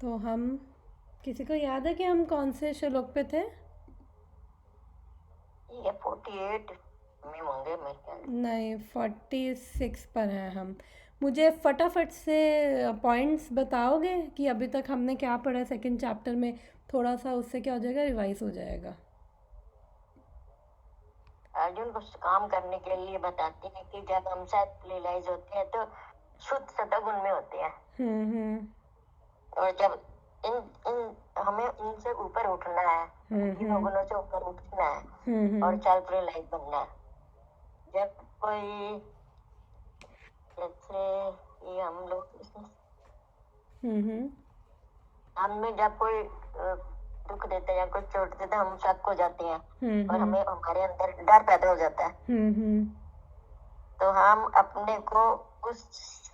तो हम किसी को याद है कि हम कौन से श्लोक पे थे? ये 48 में होंगे मेरे ख्याल से। नहीं, 46 पर हैं हम। मुझे फटाफट से पॉइंट्स बताओगे कि अभी तक हमने क्या पढ़ा है सेकंड चैप्टर में? थोड़ा सा उससे क्या हो जाएगा, रिवाइज हो जाएगा। अर्जुन को काम करने के लिए बताते हैं कि जब हम साथ रियलाइज होते हैं तो शुद्ध सतगुण में होते हैं, हम्म और जब इन इन हमें इनसे ऊपर उठना है, तीनों गुणों से ऊपर उठना है और सेल्फ रियलाइज बनना है। जब कोई, जैसे कि हम लोग हमें जब कोई दुख देता है या कोई चोट देता है, हम शक हो जाते हैं और हमें हमारे अंदर डर पैदा हो जाता है। तो हम अपने को उस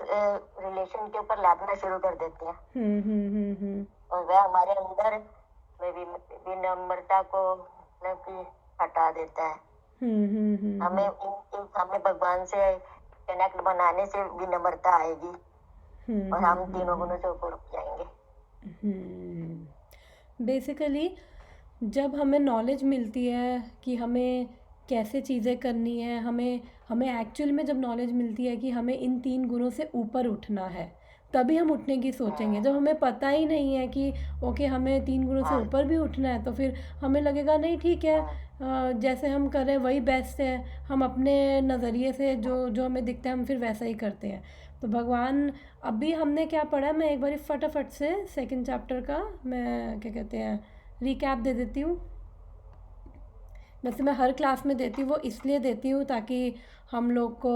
रिलेशन के ऊपर लादना शुरू कर देते हैं और वह हमारे अंदर में विनम्रता को मतलब कि हटा देता है। हमें भगवान से कनेक्ट बनाने से विनम्रता आएगी और हम तीनों गुणों से ऊपर उठ जाएंगे। बेसिकली जब हमें नॉलेज मिलती है कि हमें कैसे चीज़ें करनी है, हमें हमें एक्चुअल में जब नॉलेज मिलती है कि हमें इन 3 गुणों से ऊपर उठना है, तभी हम उठने की सोचेंगे। जब हमें पता ही नहीं है कि ओके हमें 3 गुणों से ऊपर भी उठना है, तो फिर हमें लगेगा नहीं ठीक है, जैसे हम करें वही बेस्ट है। हम अपने नज़रिए से जो जो हमें दिखता है हम फिर वैसा ही करते हैं। तो भगवान, अभी हमने क्या पढ़ा, मैं एक बार फटाफट से सेकंड चैप्टर का मैं क्या कहते हैं रिकैप दे देती हूँ। वैसे मैं हर क्लास में देती हूँ, वो इसलिए देती हूँ ताकि हम लोग को,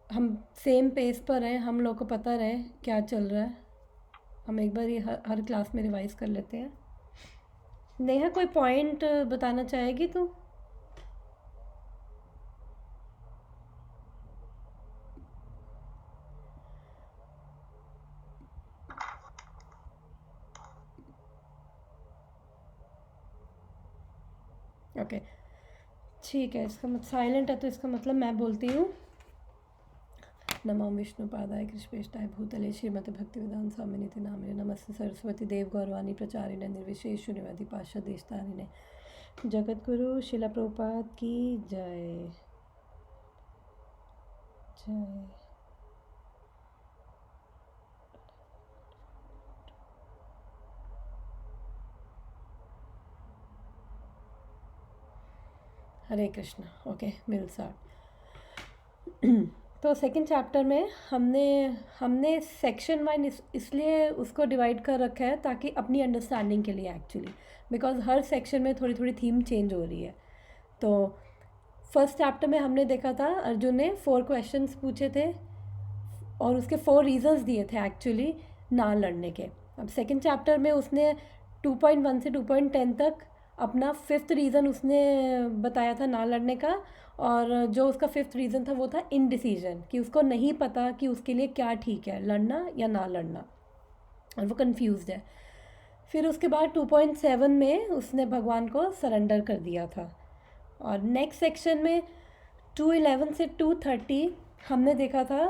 हम सेम पेज पर रहें, हम लोग को पता रहे क्या चल रहा है। हम एक बार ये हर क्लास में रिवाइज कर लेते हैं। नेहा, कोई पॉइंट बताना चाहेगी तू? ओके ठीक है, इसका मतलब साइलेंट है तो इसका मतलब मैं बोलती हूँ। नमो विष्णुपादाय कृष्णेष्ठाय भूतले श्रीमते भक्तिवेदांत स्वामिनिति नामिने नमस्ते सरस्वती देव गौरवाणी प्रचारिणे निर्विशेष शून्यवादी पार्षदेशतारिणे। जगतगुरु शिला प्रभुपाद की जय जय। Hare Krishna. Okay, will start. तो सेकंड चैप्टर में हमने सेक्शन वाइज इसलिए उसको डिवाइड कर रखा है ताकि अपनी अंडरस्टैंडिंग के लिए एक्चुअली, बिकॉज हर सेक्शन में थोड़ी थोड़ी थीम चेंज हो रही है। तो फर्स्ट चैप्टर में हमने देखा था अर्जुन ने 4 क्वेश्चंस पूछे थे और उसके 4 रीजंस दिए थे एक्चुअली ना लड़ने के। अब सेकंड चैप्टर में उसने 2.1 से 2.10 तक अपना 5th रीज़न उसने बताया था ना लड़ने का, और जो उसका 5th रीज़न था वो था इनडिसीजन, कि उसको नहीं पता कि उसके लिए क्या ठीक है, लड़ना या ना लड़ना, और वो कंफ्यूज्ड है। फिर उसके बाद 2.7 में उसने भगवान को सरेंडर कर दिया था। और नेक्स्ट सेक्शन में 2.11 से 2.30 हमने देखा था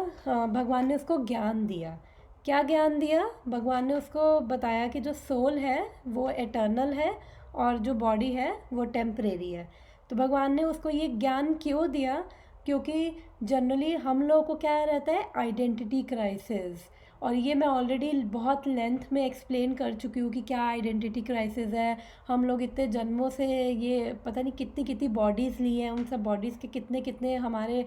भगवान ने उसको ज्ञान दिया। क्या ज्ञान दिया? भगवान ने उसको बताया कि जो सोल है वो एटर्नल है और जो बॉडी है वो टेम्परेरी है। तो भगवान ने उसको ये ज्ञान क्यों दिया? क्योंकि जनरली हम लोगों को क्या रहता है, आइडेंटिटी क्राइसिस। और ये मैं ऑलरेडी बहुत लेंथ में एक्सप्लेन कर चुकी हूँ कि क्या आइडेंटिटी क्राइसिस है। हम लोग इतने जन्मों से ये पता नहीं कितनी कितनी बॉडीज़ ली हैं, उन सब बॉडीज़ के कितने कितने हमारे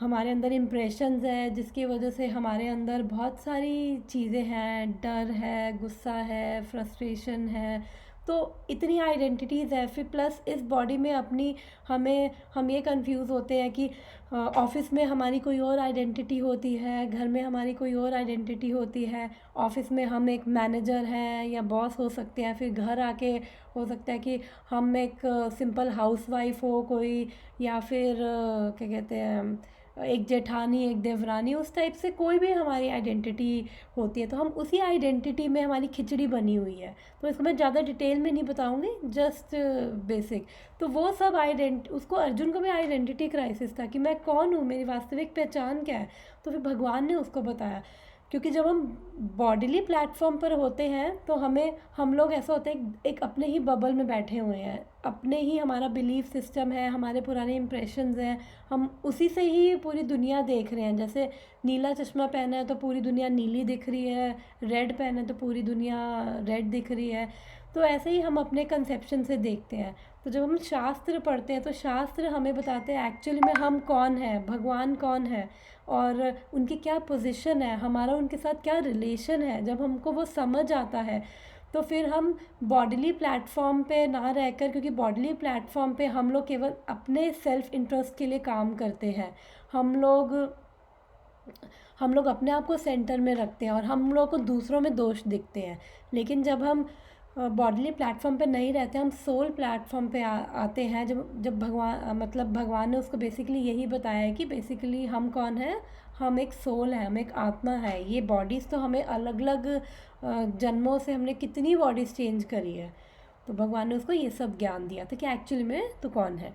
हमारे अंदर इम्प्रेशंस है, जिसकी वजह से हमारे अंदर बहुत सारी चीज़ें हैं, डर है, गुस्सा है, फ्रस्ट्रेशन है। तो इतनी आइडेंटिटीज़ है। फिर प्लस इस बॉडी में अपनी हम ये कंफ्यूज होते हैं कि ऑफिस में हमारी कोई और आइडेंटिटी होती है, घर में हमारी कोई और आइडेंटिटी होती है। ऑफिस में हम एक मैनेजर हैं या बॉस हो सकते हैं, फिर घर आके हो सकता है कि हम एक सिंपल हाउसवाइफ हो कोई, या फिर क्या कहते हैं एक जेठानी, एक देवरानी, उस टाइप से कोई भी हमारी आइडेंटिटी होती है। तो हम उसी आइडेंटिटी में हमारी खिचड़ी बनी हुई है। तो इसको मैं ज़्यादा डिटेल में नहीं बताऊंगी, जस्ट बेसिक। तो वो सब उसको अर्जुन को भी आइडेंटिटी क्राइसिस था कि मैं कौन हूँ, मेरी वास्तविक पहचान क्या है। तो फिर भगवान ने उसको बताया क्योंकि जब हम बॉडीली प्लेटफॉर्म पर होते हैं तो हम लोग ऐसा होता है एक अपने ही बबल में बैठे हुए हैं, अपने ही हमारा बिलीफ सिस्टम है, हमारे पुराने इम्प्रेशंस हैं, हम उसी से ही पूरी दुनिया देख रहे हैं। जैसे नीला चश्मा पहना है तो पूरी दुनिया नीली दिख रही है, रेड पहना है तो पूरी दुनिया रेड दिख रही है। तो ऐसे ही हम अपने कंसेप्शन से देखते हैं। तो जब हम शास्त्र पढ़ते हैं तो शास्त्र हमें बताते हैं एक्चुअली में हम कौन है, भगवान कौन है और उनकी क्या पोजीशन है, हमारा उनके साथ क्या रिलेशन है। जब हमको वो समझ आता है तो फिर हम बॉडीली प्लेटफॉर्म पे ना रहकर, क्योंकि बॉडीली प्लेटफॉर्म पे हम लोग केवल अपने सेल्फ इंटरेस्ट के लिए काम करते हैं, हम लोग अपने आप को सेंटर में रखते हैं और हम लोग को दूसरों में दोष दिखते हैं। लेकिन जब हम बॉडीली प्लेटफॉर्म पे नहीं रहते, हम सोल प्लेटफॉर्म पे आते हैं, जब भगवान ने उसको बेसिकली यही बताया है कि बेसिकली हम कौन है, हम एक सोल है, हम एक आत्मा है। ये बॉडीज़ तो हमें अलग अलग जन्मों से हमने कितनी बॉडीज़ चेंज करी है, तो भगवान ने उसको ये सब ज्ञान दिया था कि एक्चुअली में तो कौन है।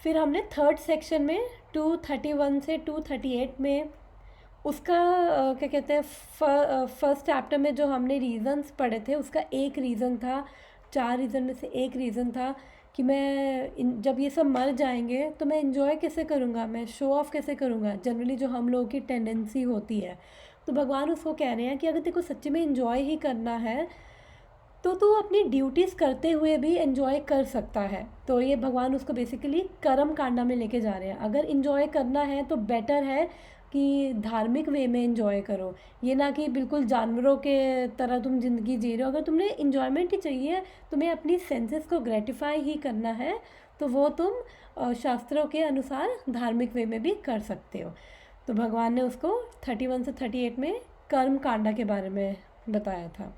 फिर हमने थर्ड सेक्शन में 231 से 238 में उसका क्या कहते हैं, फर्स्ट चैप्टर में जो हमने रीज़न्स पढ़े थे उसका एक रीज़न था, 4 रीज़न में से एक रीज़न था कि जब ये सब मर जाएंगे तो मैं इन्जॉय कैसे करूँगा, मैं शो ऑफ कैसे करूँगा, जनरली जो हम लोगों की टेंडेंसी होती है। तो भगवान उसको कह रहे हैं कि अगर तेरे को सच्चे में इन्जॉय ही करना है तो तू अपनी ड्यूटीज़ करते हुए भी एंजॉय कर सकता है। तो ये भगवान उसको बेसिकली कर्म कांडा में लेके जा रहे हैं। अगर इन्जॉय करना है तो बेटर है कि धार्मिक वे में एंजॉय करो, ये ना कि बिल्कुल जानवरों के तरह तुम ज़िंदगी जी रहे हो। अगर तुम्हें इन्जॉयमेंट ही चाहिए, तुम्हें अपनी सेंसेस को ग्रेटिफाई ही करना है, तो वो तुम शास्त्रों के अनुसार धार्मिक वे में भी कर सकते हो। तो भगवान ने उसको 31 से 38 में कर्म कांडा के बारे में बताया था।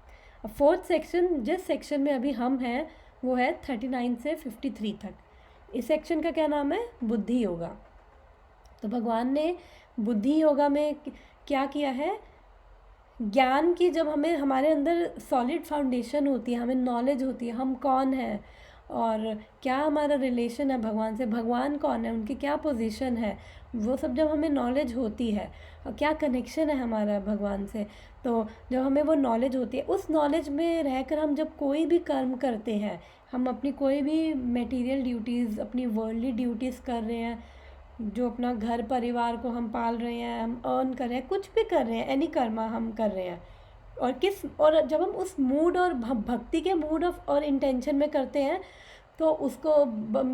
फोर्थ सेक्शन, जिस सेक्शन में अभी हम हैं, वो है 39 से 53 तक। इस सेक्शन का क्या नाम है, बुद्धि योगा। तो भगवान ने बुद्धि योगा में क्या किया है, ज्ञान की जब हमें हमारे अंदर सॉलिड फाउंडेशन होती है, हमें नॉलेज होती है हम कौन है और क्या हमारा रिलेशन है भगवान से, भगवान कौन है, उनकी क्या पोजीशन है, वो सब जब हमें नॉलेज होती है और क्या कनेक्शन है हमारा भगवान से, तो जब हमें वो नॉलेज होती है, उस नॉलेज में रहकर हम जब कोई भी कर्म करते हैं, हम अपनी कोई भी मटेरियल ड्यूटीज़, अपनी वर्ल्डली ड्यूटीज़ कर रहे हैं, जो अपना घर परिवार को हम पाल रहे हैं, हम अर्न कर रहे हैं, कुछ भी कर रहे हैं, एनी कर्मा हम कर रहे हैं, और जब हम उस मूड और भक्ति के मूड और इंटेंशन में करते हैं तो उसको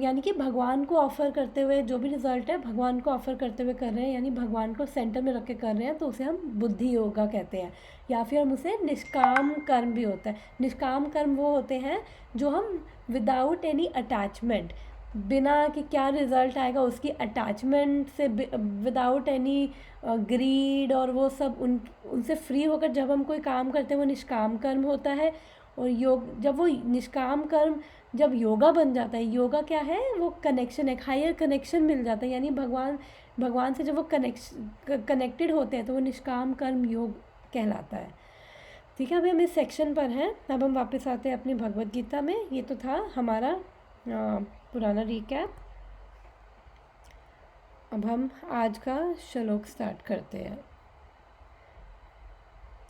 यानी कि भगवान को ऑफ़र करते हुए जो भी रिज़ल्ट है भगवान को ऑफ़र करते हुए कर रहे हैं, यानी भगवान को सेंटर में रख के कर रहे हैं, तो उसे हम बुद्धि योगा कहते हैं। या फिर हम उसे निष्काम कर्म भी होता है। निष्काम कर्म वो होते हैं जो हम विदाउट एनी अटैचमेंट, बिना कि क्या रिज़ल्ट आएगा उसकी अटैचमेंट से, विदाउट एनी ग्रीड और वो सब उनसे फ्री होकर जब हम कोई काम करते हैं वो निष्काम कर्म होता है। और जब वो निष्काम कर्म जब योगा बन जाता है, योगा क्या है, वो कनेक्शन, एक हायर कनेक्शन मिल जाता है, यानी भगवान से जब वो कनेक्टेड होते हैं तो वो निष्काम कर्म योग कहलाता है। ठीक है, अभी हम इस सेक्शन पर हैं। अब हम वापस आते हैं अपनी भगवद गीता में। ये तो था हमारा पुराना रिकैप। अब हम आज का श्लोक स्टार्ट करते हैं।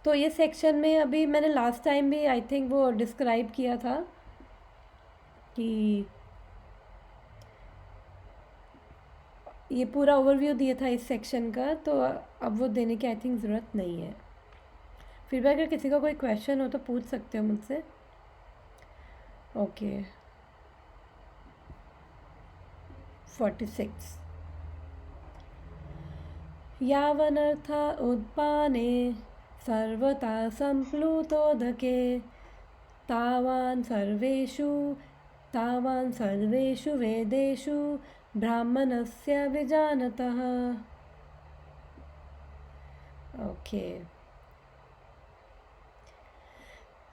तो ये सेक्शन में अभी मैंने लास्ट टाइम भी आई थिंक वो डिस्क्राइब किया था कि ये पूरा ओवरव्यू दिया था इस सेक्शन का, तो अब वो देने की आई थिंक ज़रूरत नहीं है। फिर भी अगर किसी का कोई क्वेश्चन हो तो पूछ सकते हो मुझसे। ओके, 46 यावनर्था उत्पाने सर्वथा संप्लुतोदके तावान् सर्वेषु वेदेषु ब्राह्मणस्य विजानतः। ओके,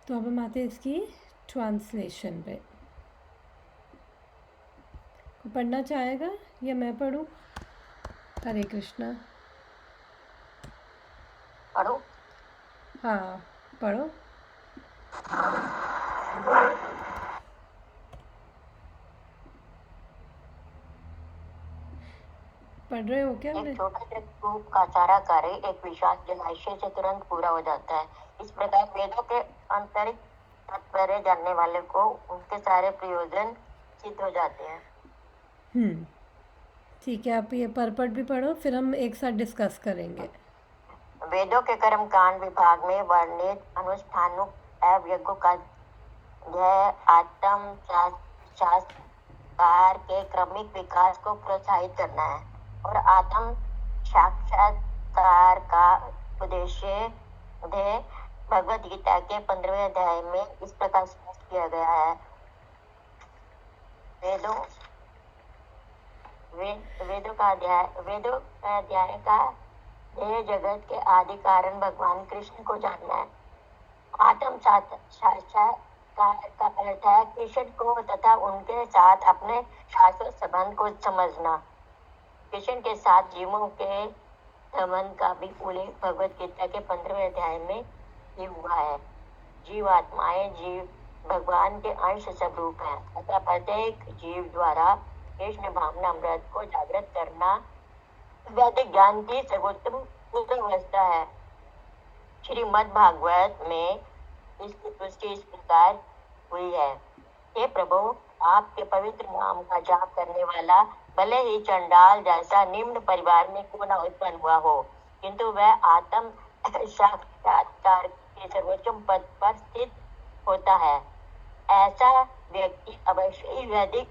तो अब हम आते हैं इसकी ट्रांसलेशन पे। पढ़ना चाहेगा या मैं पढ़ूं? हरे कृष्णा। पढ़ो। हाँ, पढ़ो। पढ़ रहे हो क्या? एक छोटा सा धूप का सारा कार्य एक विशाल जलाशय से तुरंत पूरा हो जाता है। इस प्रकार वेदों के आंतरिक तात्पर्य जानने वाले को उनके सारे प्रयोजन सिद्ध हो जाते हैं। ठीक है, आप ये परपट भी पढ़ो, फिर हम एक साथ डिस्कस करेंगे। वेदों के कर्म कांड विभाग में वर्णित अनुष्ठानों एवं यज्ञों का ध्येय आत्म साक्षात्कार के क्रमिक विकास को प्रोत्साहित करना है और आत्म साक्षात्कार का उद्देश्य भगवद गीता के 15वें अध्याय में इस प्रकार स्पष्ट किया गया है। वेदों का अध्याय का ध्येय जगत के आदि कारण भगवान कृष्ण को जानना है। आत्म साक्षात्कार का अर्थ है कृष्ण को तथा उनके साथ अपने शाश्वत संबंध को समझना। कृष्ण के साथ जीवों के संबंध का भी उल्लेख भगवद गीता के 15वें अध्याय में ही हुआ है। जीवात्माएं जीव भगवान के अंश स्वरूप है अतः प्रत्येक जीव द्वारा कृष्ण भावना अमृत को जागृत करना वैदिक ज्ञान की सर्वोत्तम अवस्था है। श्रीमद् भागवत में इसकी पुष्टि इस प्रकार हुई है। हे प्रभु, आपके पवित्र नाम का जाप करने वाला भले ही चंडाल जैसा निम्न परिवार में क्यों न उत्पन्न हुआ हो, किंतु वह आत्म साक्षात्कार के सर्वोच्च पद पर स्थित होता है। ऐसा व्यक्ति अवश्य ही वैदिक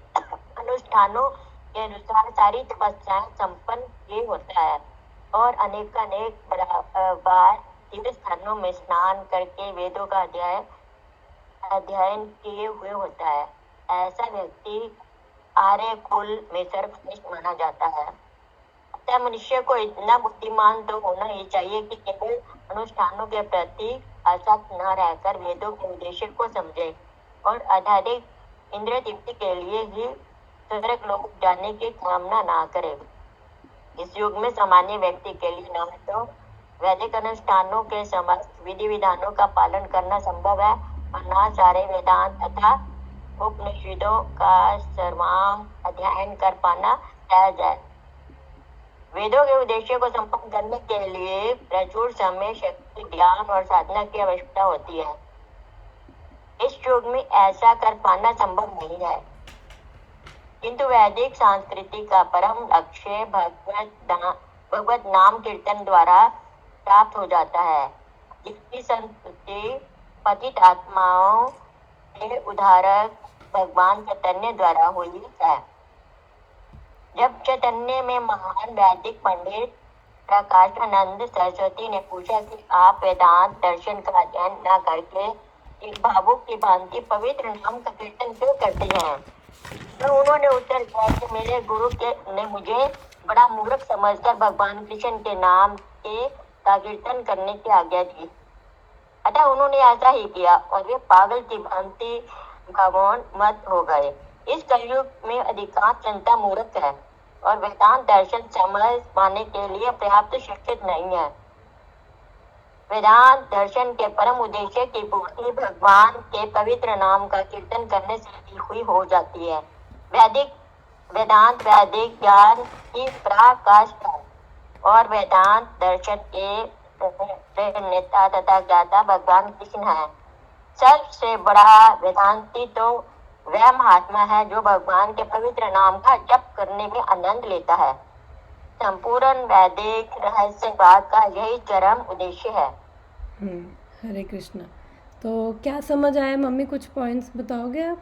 अनुष्ठानों के अनुसार सारी तपस्याएं संपन्न किए होता है और अनेक बार तीर्थ स्थानों में स्नान करके वेदों का अध्ययन किए हुए होता है। ऐसा व्यक्ति आर्य कुल में सर्वश्रेष्ठ माना जाता है। अतः मनुष्य को इतना बुद्धिमान तो होना ही चाहिए कि केवल अनुष्ठानों के प्रति आसक्त न रहकर वेदों के उद्देश्य को समझे और अधिक इंद्रिय तृप्ति के लिए ही स्वर्ग लोक जाने की कामना ना करे। इस युग में सामान्य व्यक्ति के लिए न तो वैदिक अनुष्ठानों के समस्त विधि विधानों का पालन करना संभव है और न सारे वेदांत तथा उपनिषदों का सर्वांग अध्ययन कर पाना सहज है। वेदों के उद्देश्य को संपन्न करने के लिए प्रचुर समय, शक्ति, ज्ञान और साधना की आवश्यकता होती है। इस युग में ऐसा कर पाना संभव नहीं है, किंतु वैदिक संस्कृति का परम लक्ष्य भगवत नाम कीर्तन द्वारा प्राप्त हो जाता है। इसकी संस्कृति पतित आत्माओं के उद्धारक भगवान चैतन्य द्वारा हुई है। जब चैतन्य में महान वैदिक पंडित प्रकाशानंद सरस्वती ने पूछा कि आप वेदांत दर्शन का अध्ययन न करके एक भावुक की भांति पवित्र नाम का कीर्तन क्यों करते हैं, तो उन्होंने उत्तर दिया कि मेरे गुरु ने मुझे बड़ा मूर्ख समझकर भगवान कृष्ण के नाम के का कीर्तन करने की आज्ञा दी। अतः उन्होंने ऐसा ही किया और वे पागल की भांति भावोन मत हो गए। इस कलयुग में अधिकांश जनता मूर्ख है और वेदांत दर्शन समझ पाने के लिए पर्याप्त शिक्षित नहीं है। वेदांत दर्शन के परम उद्देश्य की पूर्ति भगवान के पवित्र नाम का कीर्तन करने से हुई हो जाती है। वेदांत वैदिक ज्ञान की पराकाष्ठा है और वेदांत दर्शन के नेता तथा ज्ञाता भगवान कृष्ण है। सबसे बड़ा वेदांती तो वह महात्मा है जो भगवान के पवित्र नाम का जप करने में आनंद लेता है। संपूर्ण वैदिक रहस्यवाद का यही चरम उद्देश्य है। हरे कृष्णा। तो क्या समझ आया मम्मी, कुछ पॉइंट्स बताओगे आप?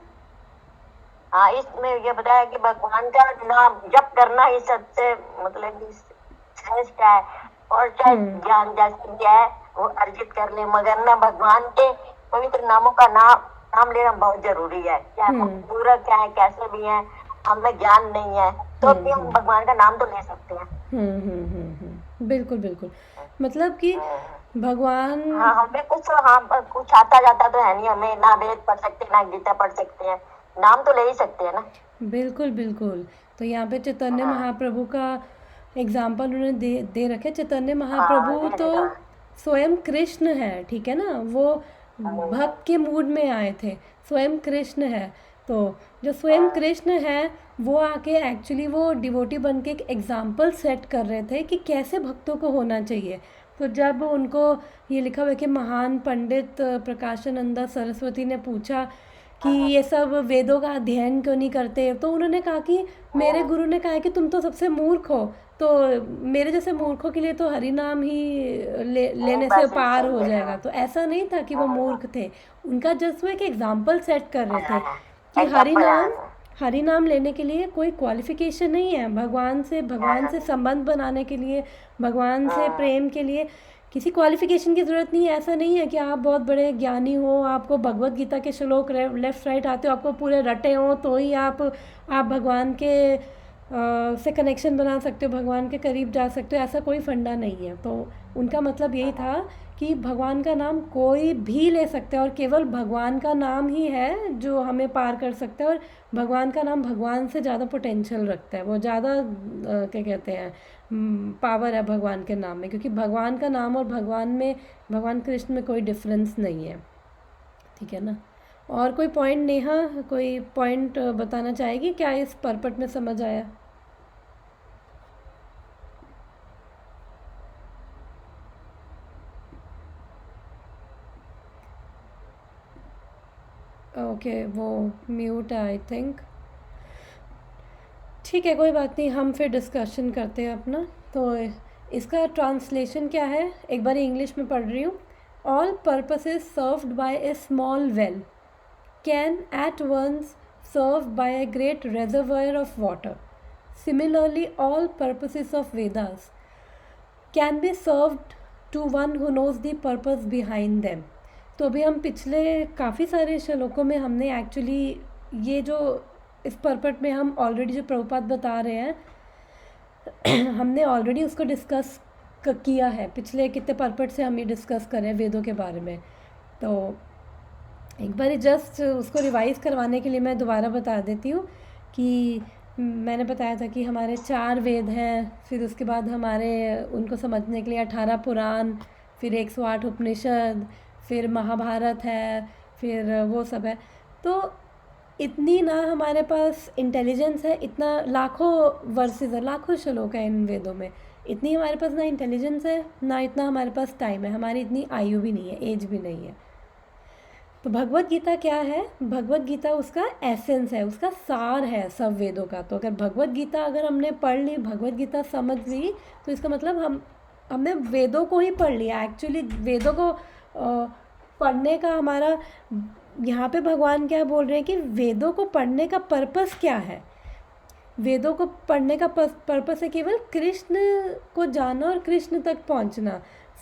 हाँ, इसमें ये बताया कि भगवान का नाम जप करना ही सबसे मतलब श्रेष्ठ है और चाहे ज्ञान जैसे है वो अर्जित कर ले, मगर ना भगवान के पवित्र नामों का नाम लेना बहुत जरूरी है। क्या पूरा क्या है, कैसे भी है, हमें ज्ञान नहीं है तो भी हम भगवान का नाम तो ले सकते हैं। बिल्कुल बिल्कुल। मतलब कि भगवान हमें कुछ आता जाता तो है नहीं, हमें ना वेद पढ़ सकते ना गीता पढ़ सकते हैं, नाम तो ले ही सकते हैं ना। बिल्कुल बिल्कुल। तो यहाँ पे चैतन्य महाप्रभु का एग्जाम्पल उन्होंने दे रखे। चैतन्य महाप्रभु तो स्वयं कृष्ण है, ठीक है ना, वो भक्त के मूड में आए थे, स्वयं कृष्ण है। तो जो स्वयं कृष्ण है वो आके एक्चुअली वो डिवोटी बन के एक एग्ज़ाम्पल सेट कर रहे थे कि कैसे भक्तों को होना चाहिए। तो जब उनको ये लिखा हुआ है कि महान पंडित प्रकाशानंदा सरस्वती ने पूछा कि ये सब वेदों का अध्ययन क्यों नहीं करते, तो उन्होंने कहा कि मेरे गुरु ने कहा है कि तुम तो सबसे मूर्ख हो, तो मेरे जैसे मूर्खों के लिए तो हरि नाम ही लेने से पार हो जाएगा। तो ऐसा नहीं था कि वो मूर्ख थे, उनका जस्ट वो एक एग्जाम्पल सेट कर रहे थे कि हरि नाम लेने के लिए कोई क्वालिफिकेशन नहीं है। भगवान से संबंध बनाने के लिए, भगवान से प्रेम के लिए किसी क्वालिफिकेशन की ज़रूरत नहीं है। ऐसा नहीं है कि आप बहुत बड़े ज्ञानी हो, आपको भगवत गीता के श्लोक लेफ़्ट राइट आते हो, आपको पूरे रटे हो तो ही आप भगवान के से कनेक्शन बना सकते हो, भगवान के करीब जा सकते हो। ऐसा कोई फंडा नहीं है। तो उनका मतलब यही था कि भगवान का नाम कोई भी ले सकता है और केवल भगवान का नाम ही है जो हमें पार कर सकता है। और भगवान का नाम भगवान से ज़्यादा पोटेंशियल रखता है, वो ज़्यादा क्या कहते हैं पावर है भगवान के नाम में, क्योंकि भगवान का नाम और भगवान कृष्ण में कोई डिफरेंस नहीं है। ठीक है ना। और कोई पॉइंट, नेहा कोई पॉइंट बताना चाहेगी क्या इस परपट में समझ आया? ओके, वो म्यूट है आई थिंक। ठीक है, कोई बात नहीं, हम फिर डिस्कशन करते हैं अपना। तो इसका ट्रांसलेशन क्या है, एक बार इंग्लिश में पढ़ रही हूँ। All purposes served by a small well can at once serve by a great reservoir of water. Similarly, all purposes of Vedas can be served to one who knows the purpose behind them. तो अभी हम पिछले काफ़ी सारे श्लोकों में हमने actually ये जो इस परपट में हम ऑलरेडी जो प्रभुपाद बता रहे हैं हमने ऑलरेडी उसको डिस्कस किया है। पिछले कितने परपट से हम ये डिस्कस कर रहे हैं वेदों के बारे में। तो एक बार जस्ट उसको रिवाइज़ करवाने के लिए मैं दोबारा बता देती हूँ कि मैंने बताया था कि हमारे 4 वेद हैं, फिर उसके बाद हमारे उनको समझने के लिए 18 पुराण, फिर 108 उपनिषद, फिर महाभारत है, फिर वो सब है। तो इतनी ना हमारे पास इंटेलिजेंस है, इतना लाखों वर्सेस है, लाखों श्लोक है इन वेदों में। इतनी हमारे पास ना इंटेलिजेंस है, ना इतना हमारे पास टाइम है, हमारी इतनी आयु भी नहीं है, एज भी नहीं है। तो भगवत गीता क्या है? भगवत गीता उसका एसेंस है, उसका सार है सब वेदों का। तो अगर भगवत गीता अगर हमने पढ़ ली, भगवत गीता समझ ली, तो इसका मतलब हमने वेदों को ही पढ़ लिया। एक्चुअली वेदों को पढ़ने का हमारा, यहाँ पे भगवान क्या बोल रहे हैं कि वेदों को पढ़ने का पर्पस क्या है? वेदों को पढ़ने का पर्पस है केवल कृष्ण को जानना और कृष्ण तक पहुँचना।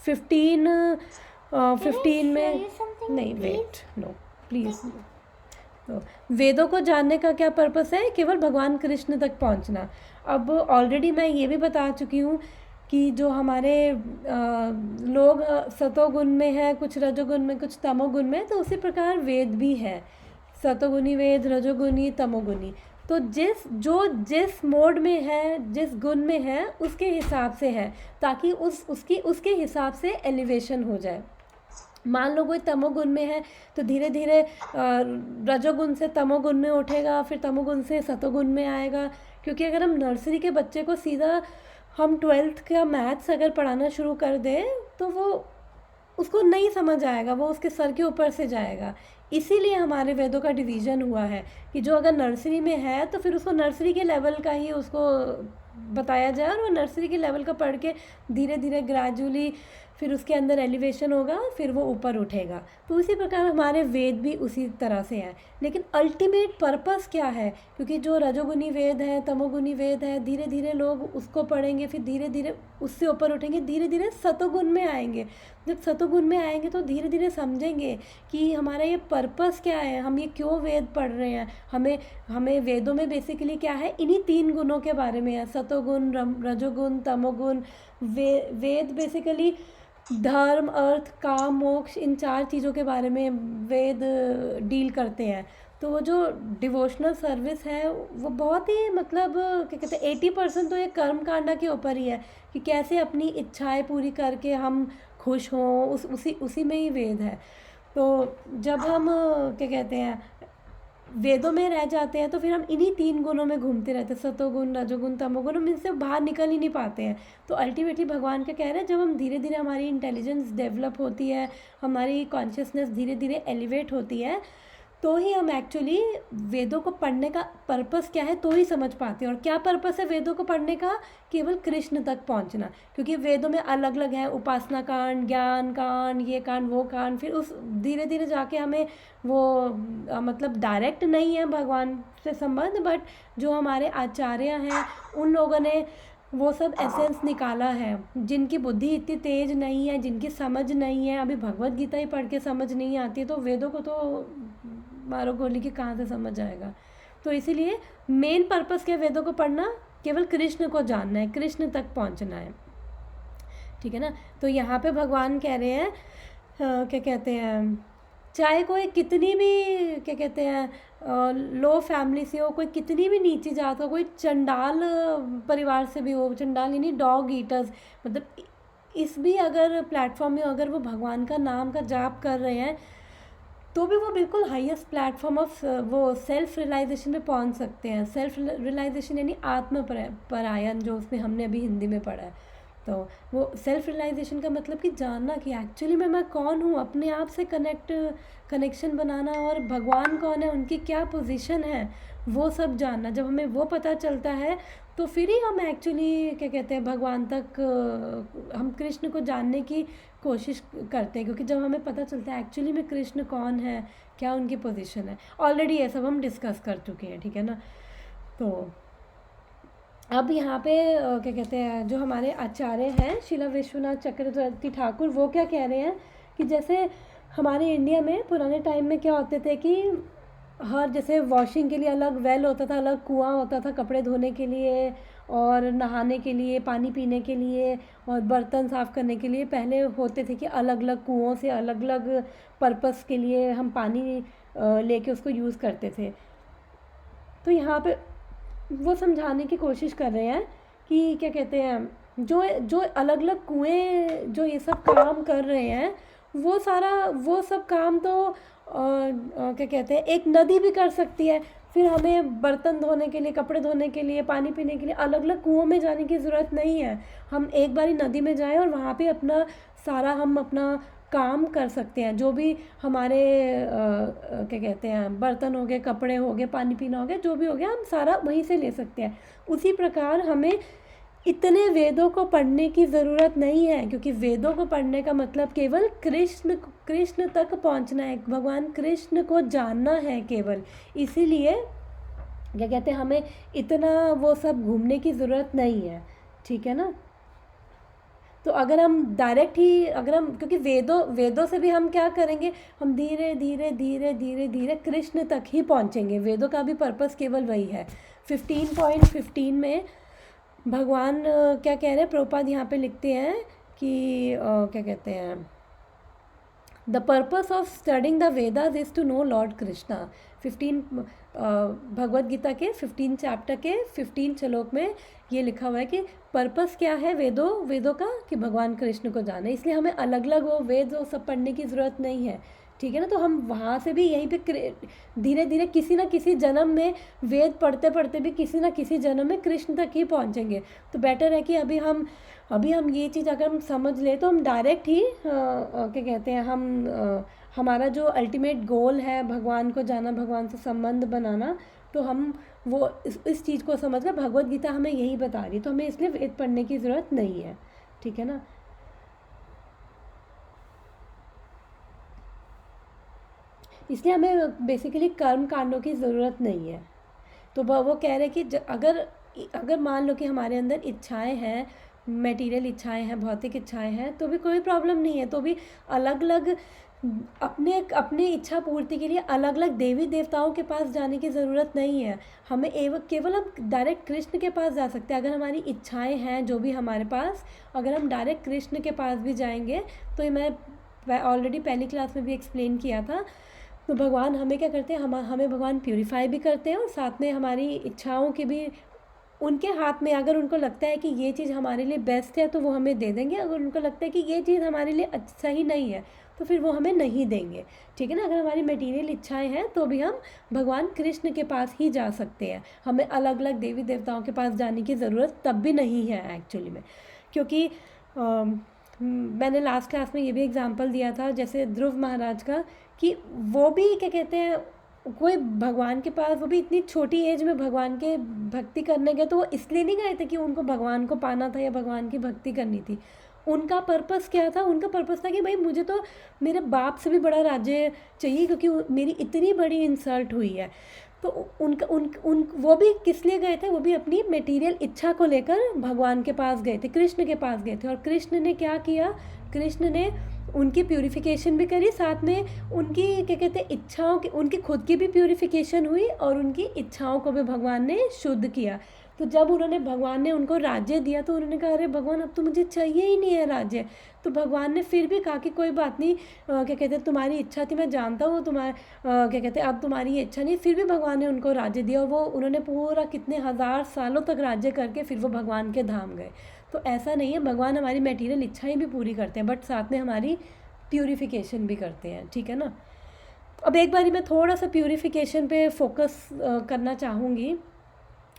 15 में नहीं, वेट, नो प्लीज़। तो वेदों को जानने का क्या पर्पस है? केवल भगवान कृष्ण तक पहुंचना। अब ऑलरेडी मैं ये भी बता चुकी हूँ कि जो हमारे लोग सतोगुण में है, कुछ रजोगुण में, कुछ तमोगुण में, तो उसी प्रकार वेद भी है, सतोगुणी वेद, रजोगुणी, तमोगुणी। तो जिस मोड में है, जिस गुण में है, उसके हिसाब से है, ताकि उसके हिसाब से एलिवेशन हो जाए। मान लो कोई तमोगुण में है तो धीरे धीरे रजोगुण से तमोगुण में उठेगा, फिर तमोगुण से सतोगुण में आएगा। क्योंकि अगर हम नर्सरी के बच्चे को सीधा हम 12th का मैथ्स अगर पढ़ाना शुरू कर दें तो वो उसको नहीं समझ आएगा, वो उसके सर के ऊपर से जाएगा। इसीलिए हमारे वेदों का डिवीज़न हुआ है कि जो अगर नर्सरी में है तो फिर उसको नर्सरी के लेवल का ही उसको बताया जाए, और वो नर्सरी के लेवल का पढ़ के धीरे धीरे ग्रेजुअली फिर उसके अंदर एलिवेशन होगा, फिर वो ऊपर उठेगा। तो उसी प्रकार हमारे वेद भी उसी तरह से हैं। लेकिन अल्टीमेट पर्पस क्या है? क्योंकि जो रजोगुनी वेद है, तमोगुनी वेद है, धीरे धीरे लोग उसको पढ़ेंगे, फिर धीरे धीरे उससे ऊपर उठेंगे, धीरे धीरे सतोगुण में आएंगे। जब सतोगुण में आएंगे तो धीरे धीरे समझेंगे कि हमारा ये पर्पस क्या है, हम ये क्यों वेद पढ़ रहे हैं। हमें वेदों में बेसिकली क्या है, इन्हीं 3 गुणों के बारे में है, सतोगुण, रजोगुण, तमोगुण। वेद बेसिकली धर्म, अर्थ, काम, मोक्ष, इन 4 चीज़ों के बारे में वेद डील करते हैं। तो वो जो डिवोशनल सर्विस है वो बहुत ही मतलब क्या कहते हैं 80% तो ये कर्म कांडा के ऊपर ही है कि कैसे अपनी इच्छाएं पूरी करके हम खुश हों, उसी में ही वेद है। तो जब हम क्या कहते हैं वेदों में रह जाते हैं तो फिर हम इन्हीं 3 गुणों में घूमते रहते हैं, सतोगुण, रजोगुण, तमोगुण, हम इनसे बाहर निकल ही नहीं पाते हैं। तो अल्टीमेटली भगवान क्या कह रहे हैं, जब हम धीरे धीरे हमारी इंटेलिजेंस डेवलप होती है, हमारी कॉन्शियसनेस धीरे धीरे एलिवेट होती है, तो ही हम एक्चुअली वेदों को पढ़ने का पर्पस क्या है तो ही समझ पाते हैं। और क्या पर्पस है वेदों को पढ़ने का? केवल कृष्ण तक पहुंचना। क्योंकि वेदों में अलग अलग है, उपासना कांड, ज्ञान कांड, ये कांड, वो कांड, फिर उस धीरे धीरे जाके हमें वो मतलब डायरेक्ट नहीं है भगवान से संबंध, बट जो हमारे आचार्य हैं उन लोगों ने वो सब एसेंस निकाला है। जिनकी बुद्धि इतनी तेज नहीं है, जिनकी समझ नहीं है, अभी भगवत गीता ही पढ़ के समझ नहीं आती है, तो वेदों को तो मारो गोली की कहाँ से समझ आएगा। तो इसीलिए मेन पर्पस क्या, वेदों को पढ़ना, केवल कृष्ण को जानना है, कृष्ण तक पहुंचना है, ठीक है ना। तो यहाँ पे भगवान कह रहे हैं क्या कहते हैं, चाहे कोई कितनी भी क्या कहते हैं लो फैमिली से हो, कोई कितनी भी नीची जात हो, कोई चंडाल परिवार से भी हो, चंडाल यानी डॉग ईटर्स, मतलब इस भी अगर प्लेटफॉर्म में अगर वो भगवान का नाम का जाप कर रहे हैं तो भी वो बिल्कुल हाईएस्ट प्लेटफॉर्म ऑफ वो सेल्फ रियलाइजेशन में पहुंच सकते हैं। सेल्फ रियलाइजेशन यानी आत्म परायण, जो उसमें हमने अभी हिंदी में पढ़ा है। तो वो सेल्फ रियलाइजेशन का मतलब कि जानना कि एक्चुअली मैं कौन हूँ, अपने आप से कनेक्शन बनाना, और भगवान कौन है, उनकी क्या पोजीशन है, वो सब जानना। जब हमें वो पता चलता है तो फिर ही हम एक्चुअली क्या कहते हैं भगवान तक हम कृष्ण को जानने की कोशिश करते हैं। क्योंकि जब हमें पता चलता है एक्चुअली में कृष्ण कौन है, क्या उनकी पोजीशन है, ऑलरेडी ये सब हम डिस्कस कर चुके हैं, ठीक है ना। तो अब यहाँ पे क्या कहते हैं, जो हमारे आचार्य हैं श्रील विश्वनाथ चक्रवर्ती ठाकुर, वो क्या कह रहे हैं कि जैसे हमारे इंडिया में पुराने टाइम में क्या होते थे कि हर जैसे वॉशिंग के लिए अलग वेल होता था, अलग कुआं होता था, कपड़े धोने के लिए और नहाने के लिए, पानी पीने के लिए और बर्तन साफ़ करने के लिए पहले होते थे कि अलग अलग कुओं से अलग अलग पर्पस के लिए हम पानी लेके उसको यूज़ करते थे। तो यहाँ पे वो समझाने की कोशिश कर रहे हैं कि क्या कहते हैं, जो अलग अलग कुएं जो ये सब काम कर रहे हैं, वो सब काम तो क्या कहते हैं एक नदी भी कर सकती है। फिर हमें बर्तन धोने के लिए, कपड़े धोने के लिए, पानी पीने के लिए अलग अलग कुओं में जाने की ज़रूरत नहीं है। हम एक बारी नदी में जाएं और वहाँ पे हम अपना काम कर सकते हैं। जो भी हमारे क्या कहते हैं बर्तन हो गए, कपड़े हो गए, पानी पीना हो गया, जो भी हो गया, हम सारा वहीं से ले सकते हैं। उसी प्रकार हमें इतने वेदों को पढ़ने की ज़रूरत नहीं है, क्योंकि वेदों को पढ़ने का मतलब केवल कृष्ण तक पहुंचना है, भगवान कृष्ण को जानना है केवल। इसीलिए क्या कहते हैं हमें इतना वो सब घूमने की ज़रूरत नहीं है, ठीक है ना। तो अगर हम डायरेक्ट ही क्योंकि वेदों से भी हम क्या करेंगे, हम धीरे धीरे धीरे धीरे धीरे कृष्ण तक ही पहुंचेंगे। वेदों का भी पर्पस केवल वही है। 15.15 में भगवान क्या कह रहे हैं, प्रभुपाद यहाँ पे लिखते हैं कि क्या कहते हैं, the purpose of studying the Vedas is to know lord Krishna. 15 Bhagavad Gita के 15 चैप्टर के 15 श्लोक में ये लिखा हुआ है कि पर्पस क्या है वेदों का, कि भगवान कृष्ण को जाने। इसलिए हमें अलग अलग वो वेद वो सब पढ़ने की ज़रूरत नहीं है, ठीक है ना। तो हम वहाँ से भी यहीं पे धीरे धीरे किसी ना किसी जन्म में वेद पढ़ते पढ़ते भी किसी ना किसी जन्म में कृष्ण तक ही पहुँचेंगे। तो बेटर है कि अभी हम ये चीज़ अगर हम समझ ले तो हम डायरेक्ट ही क्या कहते हैं हमारा जो अल्टीमेट गोल है भगवान को जाना, भगवान से संबंध बनाना, तो हम वो इस चीज़ को समझ कर, भगवत गीता हमें यही बता रही है, तो हमें इसलिए वेद पढ़ने की ज़रूरत नहीं है, ठीक है ना। इसलिए हमें बेसिकली कर्म कांडों की ज़रूरत नहीं है। तो वो कह रहे कि अगर मान लो कि हमारे अंदर इच्छाएं हैं, मटेरियल इच्छाएं हैं, भौतिक इच्छाएं हैं, तो भी कोई प्रॉब्लम नहीं है। तो भी अलग अलग अपने इच्छा पूर्ति के लिए अलग अलग देवी देवताओं के पास जाने की ज़रूरत नहीं है। हमें केवल हम डायरेक्ट कृष्ण के पास जा सकते हैं। अगर हमारी इच्छाएं हैं जो भी हमारे पास, अगर हम डायरेक्ट कृष्ण के पास भी जाएंगे, तो ये मैं ऑलरेडी पहली क्लास में भी एक्सप्लेन किया था, तो भगवान हमें क्या करते हैं, हमें भगवान प्यूरिफाई भी करते हैं और साथ में हमारी इच्छाओं की भी उनके हाथ में। अगर उनको लगता है कि ये चीज़ हमारे लिए बेस्ट है तो वो हमें दे देंगे, अगर उनको लगता है कि ये चीज़ हमारे लिए सही नहीं है तो फिर वो हमें नहीं देंगे, ठीक है ना। अगर हमारी मटेरियल इच्छाएं हैं तो भी हम भगवान कृष्ण के पास ही जा सकते हैं, हमें अलग अलग देवी देवताओं के पास जाने की ज़रूरत तब भी नहीं है एक्चुअली में। क्योंकि मैंने लास्ट क्लास में ये भी एग्जांपल दिया था जैसे ध्रुव महाराज का, कि वो भी क्या कहते हैं, कोई भगवान के पास, वो भी इतनी छोटी एज में भगवान के भक्ति करने गए, तो वो इसलिए नहीं गए थे कि उनको भगवान को पाना था या भगवान की भक्ति करनी थी। उनका पर्पस क्या था? उनका पर्पस था कि भाई मुझे तो मेरे बाप से भी बड़ा राज्य चाहिए, क्योंकि मेरी इतनी बड़ी इंसल्ट हुई है। तो उनका उन वो भी किस लिए गए थे? वो भी अपनी मटेरियल इच्छा को लेकर भगवान के पास गए थे, कृष्ण के पास गए थे। और कृष्ण ने क्या किया? कृष्ण ने उनकी प्यूरिफिकेशन भी करी, साथ में उनकी क्या कहते हैं इच्छाओं की, उनकी खुद की भी प्यूरिफिकेशन हुई और उनकी इच्छाओं को भी भगवान ने शुद्ध किया। तो जब उन्होंने, भगवान ने उनको राज्य दिया तो उन्होंने कहा अरे भगवान अब तो मुझे चाहिए ही नहीं है राज्य। तो भगवान ने फिर भी कहा कि कोई बात नहीं, क्या कहते हैं तुम्हारी इच्छा थी, मैं जानता हूँ तुम्हारे क्या कहते हैं अब तुम्हारी ये इच्छा नहीं। फिर भी भगवान ने उनको राज्य दिया और वो उन्होंने पूरा कितने हज़ार सालों तक राज्य करके फिर वो भगवान के धाम गए। तो ऐसा नहीं है, भगवान हमारी मटेरियल इच्छाएं भी पूरी करते हैं, बट साथ में हमारी प्यूरिफिकेशन भी करते हैं, ठीक है ना। अब एक बारी मैं थोड़ा सा प्यूरिफिकेशन पे फोकस करना चाहूँगी,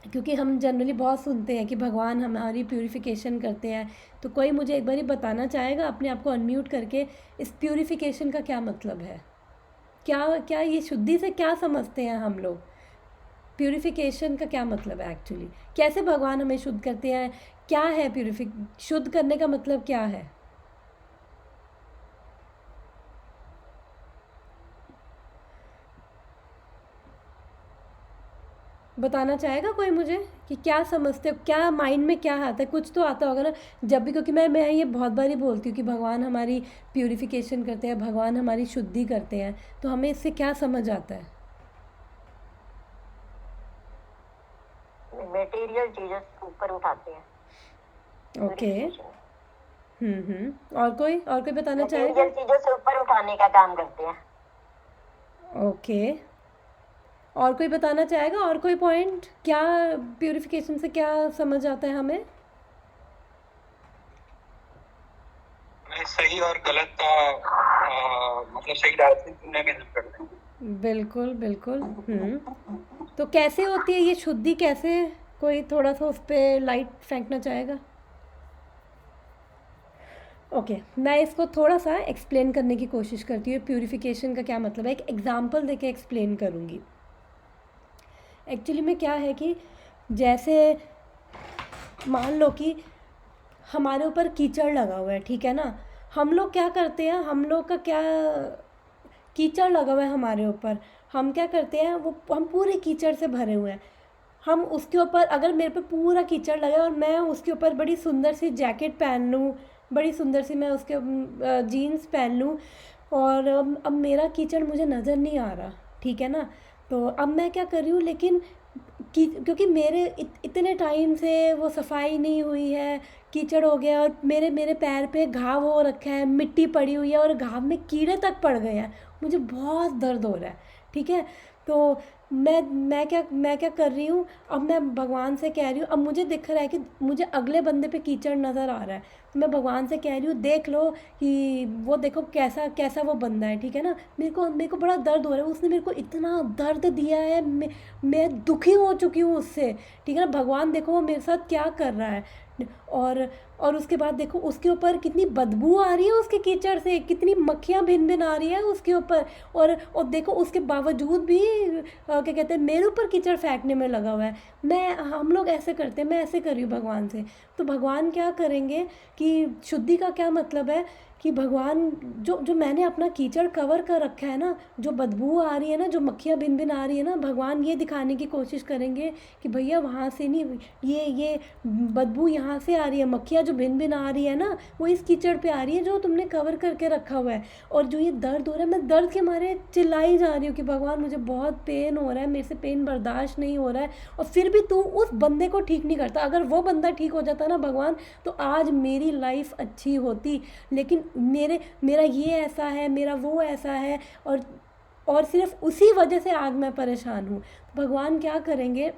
क्योंकि हम जनरली बहुत सुनते हैं कि भगवान हमारी प्यूरिफिकेशन करते हैं। तो कोई मुझे एक बारी बताना चाहेगा अपने आप को अनम्यूट करके, इस प्यूरिफिकेशन का क्या मतलब है? क्या क्या ये शुद्धि से क्या समझते हैं हम लोग? प्यूरिफिकेशन का क्या मतलब है एक्चुअली? कैसे भगवान हमें शुद्ध करते हैं? क्या है शुद्ध करने का मतलब क्या है? बताना चाहेगा कोई मुझे कि क्या समझते हो, क्या माइंड में क्या आता है? कुछ तो आता होगा ना जब भी, क्योंकि मैं ये बहुत बारी बोलती हूँ कि भगवान हमारी प्यूरिफिकेशन करते हैं, भगवान हमारी शुद्धि करते हैं, तो हमें इससे क्या समझ आता है? मटेरियल चीजों से ऊपर उठाते हैं। ओके। और कोई बताना चाहेगा? मटेरियल चीजों से ऊपर उठाने का काम करते हैं। ओके, और कोई बताना चाहेगा? और कोई पॉइंट, क्या प्यूरिफिकेशन से क्या समझ आता है हमें? सही और गलत का मतलब सही डायरेक्शन चुनने में हेल्प करते हैं। बिल्कुल बिल्कुल। तो कैसे होती है ये शुद्धि, कैसे? कोई थोड़ा सा उस पर लाइट फेंकना चाहेगा? ओके, मैं इसको थोड़ा सा एक्सप्लेन करने की कोशिश करती हूँ, प्यूरिफिकेशन का क्या मतलब है। एक एग्जांपल देके एक्सप्लेन करूँगी। एक्चुअली में क्या है कि जैसे मान लो कि हमारे ऊपर कीचड़ लगा हुआ है, ठीक है ना। हम लोग क्या करते हैं, हम लोग का क्या, कीचड़ लगा हुआ है हमारे ऊपर, हम क्या करते हैं, वो हम पूरे कीचड़ से भरे हुए हैं। हम उसके ऊपर, अगर मेरे पे पूरा कीचड़ लगा और मैं उसके ऊपर बड़ी सुंदर सी जैकेट पहन लूँ, बड़ी सुंदर सी मैं उसके जीन्स पहन लूँ, और अब मेरा कीचड़ मुझे नज़र नहीं आ रहा, ठीक है ना। तो अब मैं क्या कर रही हूँ, लेकिन क्योंकि मेरे इतने टाइम से वो सफाई नहीं हुई है, कीचड़ हो गया और मेरे पैर पे घाव हो रखा है, मिट्टी पड़ी हुई है और घाव में कीड़े तक पड़ गए हैं, मुझे बहुत दर्द हो रहा है, ठीक है। तो मैं क्या कर रही हूँ, अब मैं भगवान से कह रही हूँ, अब मुझे दिख रहा है कि मुझे अगले बंदे पे कीचड़ नज़र आ रहा है, तो मैं भगवान से कह रही हूँ देख लो कि वो देखो कैसा कैसा वो बंदा है, ठीक है ना। मेरे को बड़ा दर्द हो रहा है, उसने मेरे को इतना दर्द दिया है, मैं दुखी हो चुकी हूँ उससे, ठीक है ना। भगवान देखो वो मेरे साथ क्या कर रहा है, और उसके बाद देखो उसके ऊपर कितनी बदबू आ रही है, उसके कीचड़ से कितनी मक्खियाँ भिन भिन आ रही है उसके ऊपर, और देखो उसके बावजूद भी क्या कहते हैं मेरे ऊपर कीचड़ फेंकने में लगा हुआ है। हम लोग ऐसे करते हैं, मैं ऐसे कर रही हूँ भगवान से। तो भगवान क्या करेंगे कि शुद्धि का क्या मतलब है कि भगवान जो मैंने अपना कीचड़ कवर कर रखा है ना, जो बदबू आ रही है ना, जो मक्खियाँ भिन भिन आ रही है ना, भगवान ये दिखाने की कोशिश करेंगे कि भैया वहाँ से नहीं, ये बदबू यहाँ से आ रही है, मक्खियाँ जो भिन भिन आ रही है ना वो इस कीचड़ पे आ रही है जो तुमने कवर करके रखा हुआ है। और जो ये दर्द हो रहा है, मैं दर्द के मारे चिल्लाई जा रही हूँ कि भगवान मुझे बहुत पेन हो रहा है, मेरे से पेन बर्दाश्त नहीं हो रहा है, और फिर भी तू उस बंदे को ठीक नहीं करता। अगर वो बंदा ठीक हो जाता ना भगवान, तो आज मेरी लाइफ अच्छी होती, लेकिन मेरा ये ऐसा है, मेरा वो ऐसा है, और सिर्फ उसी वजह से आज मैं परेशान हूँ। भगवान क्या करेंगे,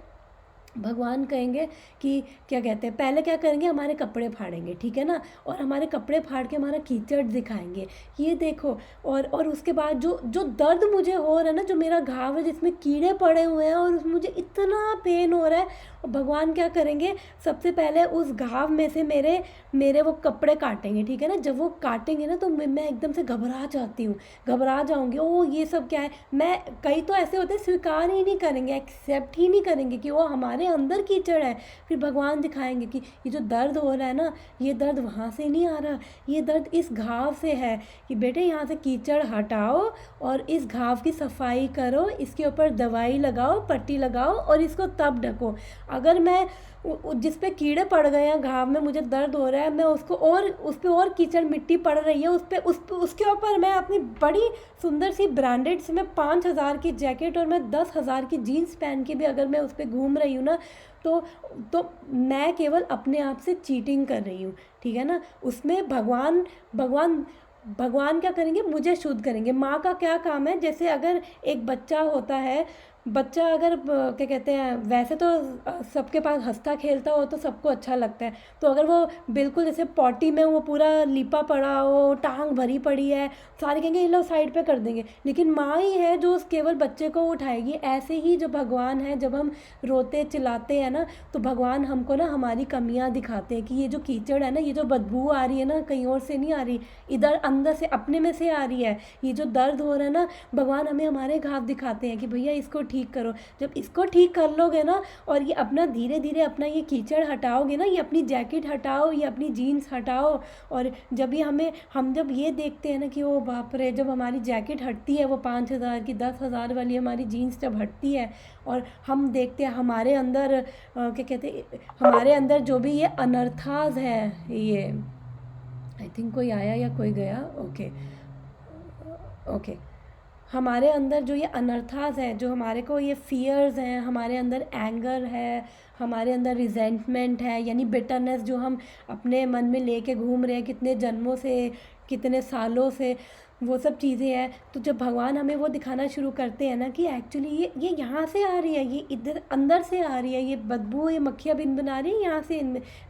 भगवान कहेंगे कि क्या कहते हैं, पहले क्या करेंगे, हमारे कपड़े फाड़ेंगे, ठीक है ना, और हमारे कपड़े फाड़ के हमारा कीचड़ दिखाएंगे, ये देखो। और उसके बाद जो जो दर्द मुझे हो रहा है ना, जो मेरा घाव है जिसमें कीड़े पड़े हुए हैं और मुझे इतना पेन हो रहा है, और भगवान क्या करेंगे, सबसे पहले उस घाव में से मेरे मेरे वो कपड़े काटेंगे, ठीक है ना। जब वो काटेंगे ना तो मैं एकदम से घबरा जाती हूँ, घबरा जाऊँगी, ओ ये सब क्या है। मैं कई तो ऐसे होते हैं स्वीकार ही नहीं करेंगे, एक्सेप्ट ही नहीं करेंगे कि वो हमारे अंदर कीचड़ है। फिर भगवान दिखाएंगे कि ये जो दर्द हो रहा है ना, ये दर्द वहाँ से नहीं आ रहा, ये दर्द इस घाव से है, कि बेटे यहाँ से कीचड़ हटाओ और इस घाव की सफाई करो, इसके ऊपर दवाई लगाओ, पट्टी लगाओ और इसको तब ढको। अगर मैं जिस पे कीड़े पड़ गए हैं घाव में, मुझे दर्द हो रहा है, मैं उसको और उस पर और कीचड़ मिट्टी पड़ रही है उसके ऊपर मैं अपनी बड़ी सुंदर सी ब्रांडेड से मैं 5,000 की जैकेट और मैं 10,000 की जीन्स पहन के भी अगर मैं उस पर घूम रही हूँ ना, तो मैं केवल अपने आप से चीटिंग कर रही हूँ, ठीक है ना। उसमें भगवान क्या करेंगे, मुझे शुद्ध करेंगे। माँ का क्या काम है, जैसे अगर एक बच्चा होता है, बच्चा अगर क्या कहते हैं, वैसे तो सबके पास हंसता खेलता हो तो सबको अच्छा लगता है, तो अगर वो बिल्कुल जैसे पॉटी में वो पूरा लिपा पड़ा हो, टांग भरी पड़ी है, सारे कहेंगे ये लो साइड पे कर देंगे, लेकिन माँ ही है जो उस केवल बच्चे को उठाएगी। ऐसे ही जो भगवान है, जब हम रोते चिल्लाते हैं ना, तो भगवान हमको ना हमारी कमियाँ दिखाते हैं कि ये जो कीचड़ है ना, ये जो बदबू आ रही है ना, कहीं और से नहीं आ रही, इधर अंदर से अपने में से आ रही है। ये जो दर्द हो रहा है ना, भगवान हमें हमारे घाव दिखाते हैं कि भैया इसको ठीक करो। जब इसको ठीक कर लोगे ना, और ये अपना धीरे धीरे अपना ये कीचड़ हटाओगे ना, ये अपनी जैकेट हटाओ, ये अपनी जीन्स हटाओ, और जब ये हम जब ये देखते हैं ना कि ओ बाप रे, जब हमारी जैकेट हटती है, वो 5,000 की 10,000 वाली हमारी जीन्स जब हटती है, और हम देखते हैं हमारे अंदर क्या कहते हैं, हमारे अंदर जो भी ये अनर्थाज है, ये आई थिंक कोई आया या कोई गया, ओके, हमारे अंदर जो ये अनर्थास है, जो हमारे को ये फियर्स हैं, हमारे अंदर एंगर है, हमारे अंदर रिजेंटमेंट है, यानी बिटरनेस जो हम अपने मन में लेके घूम रहे हैं कितने जन्मों से, कितने सालों से, वो सब चीज़ें हैं। तो जब भगवान हमें वो दिखाना शुरू करते हैं ना कि एक्चुअली ये यहाँ से आ रही है, ये इधर अंदर से आ रही है, ये बदबू, ये मक्खियाँ बिन बना रही है, यहाँ से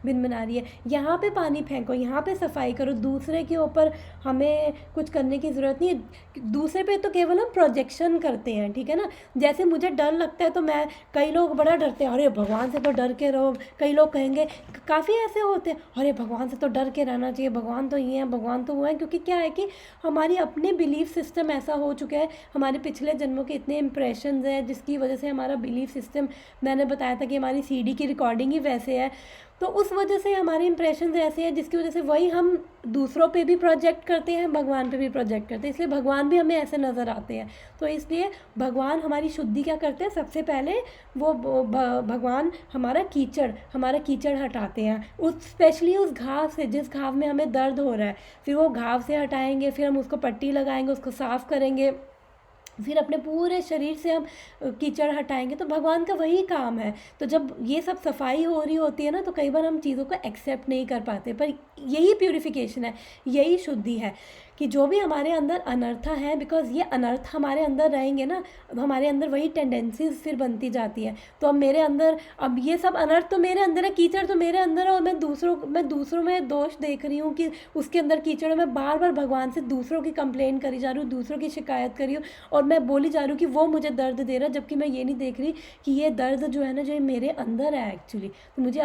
बिन बना रही है, यहाँ पे पानी फेंको, यहाँ पे सफाई करो, दूसरे के ऊपर हमें कुछ करने की ज़रूरत नहीं है। दूसरे पे तो केवल हम प्रोजेक्शन करते हैं, ठीक है ना। जैसे मुझे डर लगता है तो मैं, कई लोग बड़ा डरते हैं, अरे भगवान से तो डर के रहो, कई लोग कहेंगे, काफ़ी ऐसे होते हैं, अरे भगवान से तो डर के रहना चाहिए, भगवान तो ये है, भगवान तो वो है। क्योंकि क्या है कि हमारी अपने बिलीफ सिस्टम ऐसा हो चुका है, हमारे पिछले जन्मों के इतने इम्प्रेशंस हैं जिसकी वजह से हमारा बिलीफ सिस्टम, मैंने बताया था कि हमारी सीडी की रिकॉर्डिंग ही वैसे है, तो उस वजह से हमारे इम्प्रेशंस ऐसे हैं जिसकी वजह से वही हम दूसरों पे भी प्रोजेक्ट करते हैं, भगवान पे भी प्रोजेक्ट करते हैं, इसलिए भगवान भी हमें ऐसे नज़र आते हैं। तो इसलिए भगवान हमारी शुद्धि क्या करते हैं, सबसे पहले वो भगवान हमारा कीचड़ हटाते हैं, उस स्पेशली उस घाव से, जिस घाव में हमें दर्द हो रहा है, फिर वो घाव से हटाएंगे, फिर हम उसको पट्टी लगाएंगे, उसको साफ़ करेंगे, फिर अपने पूरे शरीर से हम कीचड़ हटाएंगे। तो भगवान का वही काम है। तो जब ये सब सफाई हो रही होती है ना, तो कई बार हम चीज़ों को एक्सेप्ट नहीं कर पाते, पर यही प्यूरिफिकेशन है, यही शुद्धि है कि जो भी हमारे अंदर अनर्था है, बिकॉज ये अनर्थ हमारे अंदर रहेंगे ना, अब हमारे अंदर वही टेंडेंसीज फिर बनती जाती है। तो अब मेरे अंदर, अब ये सब अनर्थ तो मेरे अंदर है, कीचड़ तो मेरे अंदर है, और मैं दूसरों में दोष देख रही हूँ कि उसके अंदर कीचड़ है। मैं बार बार भगवान से दूसरों की कंप्लेंट करी जा रही हूँ, दूसरों की शिकायत करी हूँ, और मैं बोली जा रही हूँ कि वो मुझे दर्द दे रहा है, जबकि मैं ये नहीं देख रही कि ये दर्द जो है ना, जो मेरे अंदर है एक्चुअली। तो मुझे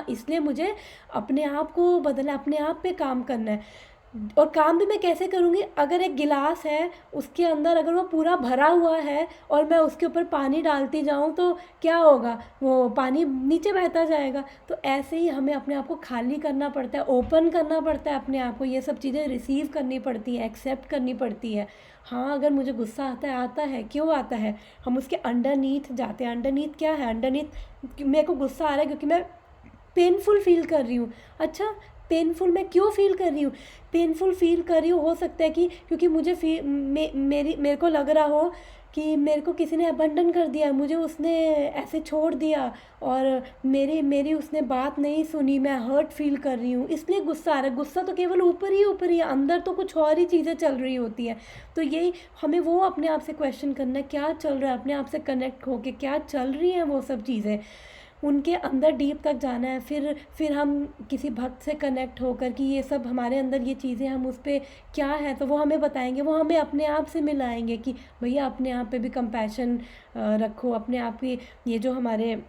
इसलिए मुझे अपने आप को बदलना, अपने आप पे काम करना है। और काम भी मैं कैसे करूँगी, अगर एक गिलास है, उसके अंदर अगर वो पूरा भरा हुआ है और मैं उसके ऊपर पानी डालती जाऊँ तो क्या होगा, वो पानी नीचे बहता जाएगा। तो ऐसे ही हमें अपने आप को खाली करना पड़ता है, ओपन करना पड़ता है अपने आप को, ये सब चीज़ें रिसीव करनी पड़ती हैं, एक्सेप्ट करनी पड़ती है। हाँ, अगर मुझे गुस्सा आता है, क्यों आता है, हम उसके अंडरनीथ जाते हैं। अंडरनीथ क्या है, अंडरनीथ मेरे को गुस्सा आ रहा है क्योंकि मैं पेनफुल फील कर रही हूँ। अच्छा, पेनफुल मैं क्यों फील कर रही हूँ, पेनफुल फील कर रही हूँ, हो सकता है कि क्योंकि मुझे मेरे को लग रहा हो कि मेरे को किसी ने अबंडन कर दिया, मुझे उसने ऐसे छोड़ दिया और मेरी उसने बात नहीं सुनी, मैं हर्ट फील कर रही हूँ, इसलिए गुस्सा आ रहा है। गुस्सा तो केवल ऊपर ही है, अंदर तो कुछ और ही चीज़ें चल रही होती हैं। तो यही हमें वो अपने आप से क्वेश्चन करना है, क्या चल रहा है, अपने आप से कनेक्ट होके क्या चल रही हैं वो सब चीज़ें, उनके अंदर डीप तक जाना है, फिर हम किसी भक्त से कनेक्ट होकर कि ये सब हमारे अंदर ये चीज़ें हम उस पर क्या है तो वो हमें बताएंगे, वो हमें अपने आप से मिलाएंगे कि भैया अपने आप पे भी कंपैशन रखो, अपने आप की ये जो हमारे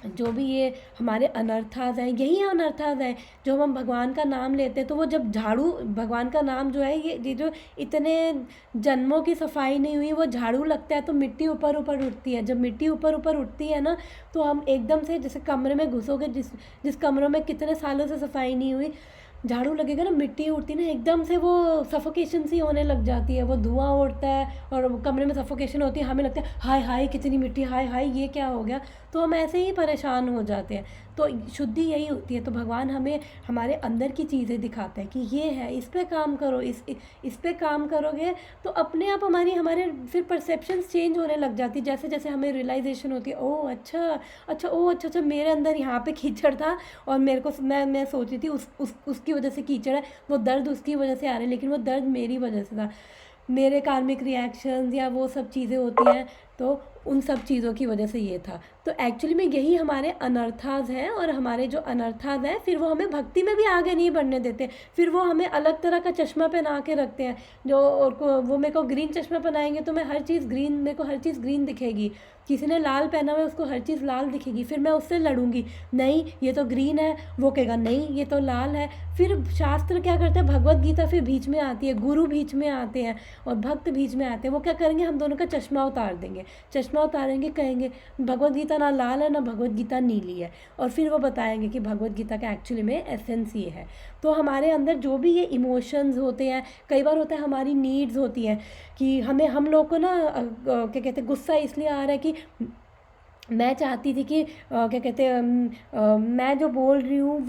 जो भी ये हमारे अनर्थाज हैं, यही अनर्थाज हैं जो हम भगवान का नाम लेते हैं। तो वो जब झाड़ू, भगवान का नाम जो है ये जो इतने जन्मों की सफाई नहीं हुई, वो झाड़ू लगता है तो मिट्टी ऊपर ऊपर उठती है। जब मिट्टी ऊपर ऊपर उठती है ना, तो हम एकदम से जैसे कमरे में घुसोगे, जिस कमरों में कितने सालों से सफाई नहीं हुई, झाड़ू लगेगा ना, मिट्टी उड़ती ना, एकदम से वो सफोकेशन सी होने लग जाती है, वो धुआं उड़ता है और कमरे में सफोकेशन होती है, हमें लगता है हाय हाय कितनी मिट्टी, हाय हाय ये क्या हो गया, तो हम ऐसे ही परेशान हो जाते हैं। तो शुद्धि यही होती है। तो भगवान हमें हमारे अंदर की चीज़ें दिखाते हैं कि ये है, इस पे काम करो, इस पे काम करोगे तो अपने आप हमारे फिर परसेप्शंस चेंज होने लग जाती है। जैसे जैसे हमें रियलाइजेशन होती है, ओह अच्छा मेरे अंदर यहाँ पे कीचड़ था और मेरे को मैं सोच रही थी उसकी वजह से कीचड़ है, वो दर्द उसकी वजह से आ रहे, लेकिन वो दर्द मेरी वजह से था, मेरे कार्मिक रिएक्शंस या वो सब चीज़ें होती हैं, तो उन सब चीज़ों की वजह से ये था। तो एक्चुअली में यही हमारे अनर्थाज हैं, और हमारे जो अनर्थाज हैं फिर वो हमें भक्ति में भी आगे नहीं बढ़ने देते, फिर वो हमें अलग तरह का चश्मा पहना के रखते हैं। जो वो मेरे को ग्रीन चश्मा पहनाएंगे तो मैं हर चीज़ ग्रीन, मेरे को हर चीज़ ग्रीन दिखेगी। किसी ने लाल पहना हुआ है उसको हर चीज़ लाल दिखेगी, फिर मैं उससे लड़ूंगी, नहीं ये तो ग्रीन है, वो कहेगा नहीं ये तो लाल है। फिर शास्त्र क्या करते हैं, भगवत गीता फिर बीच में आती है, गुरु बीच में आते हैं और भक्त बीच में आते हैं। वो क्या करेंगे, हम दोनों का चश्मा उतार देंगे, चश्मा उतारेंगे, कहेंगे भगवत गीता ना लाल है ना भगवत गीता नीली है, और फिर वो बताएंगे कि भगवत गीता का एक्चुअली में एसेंस ये है। तो हमारे अंदर जो भी ये इमोशंस होते हैं, कई बार होता है हमारी नीड्स होती हैं कि हम लोग को ना क्या कहते हैं, गुस्सा इसलिए आ रहा है कि मैं चाहती थी कि क्या कहते हैं, मैं जो बोल रही हूँ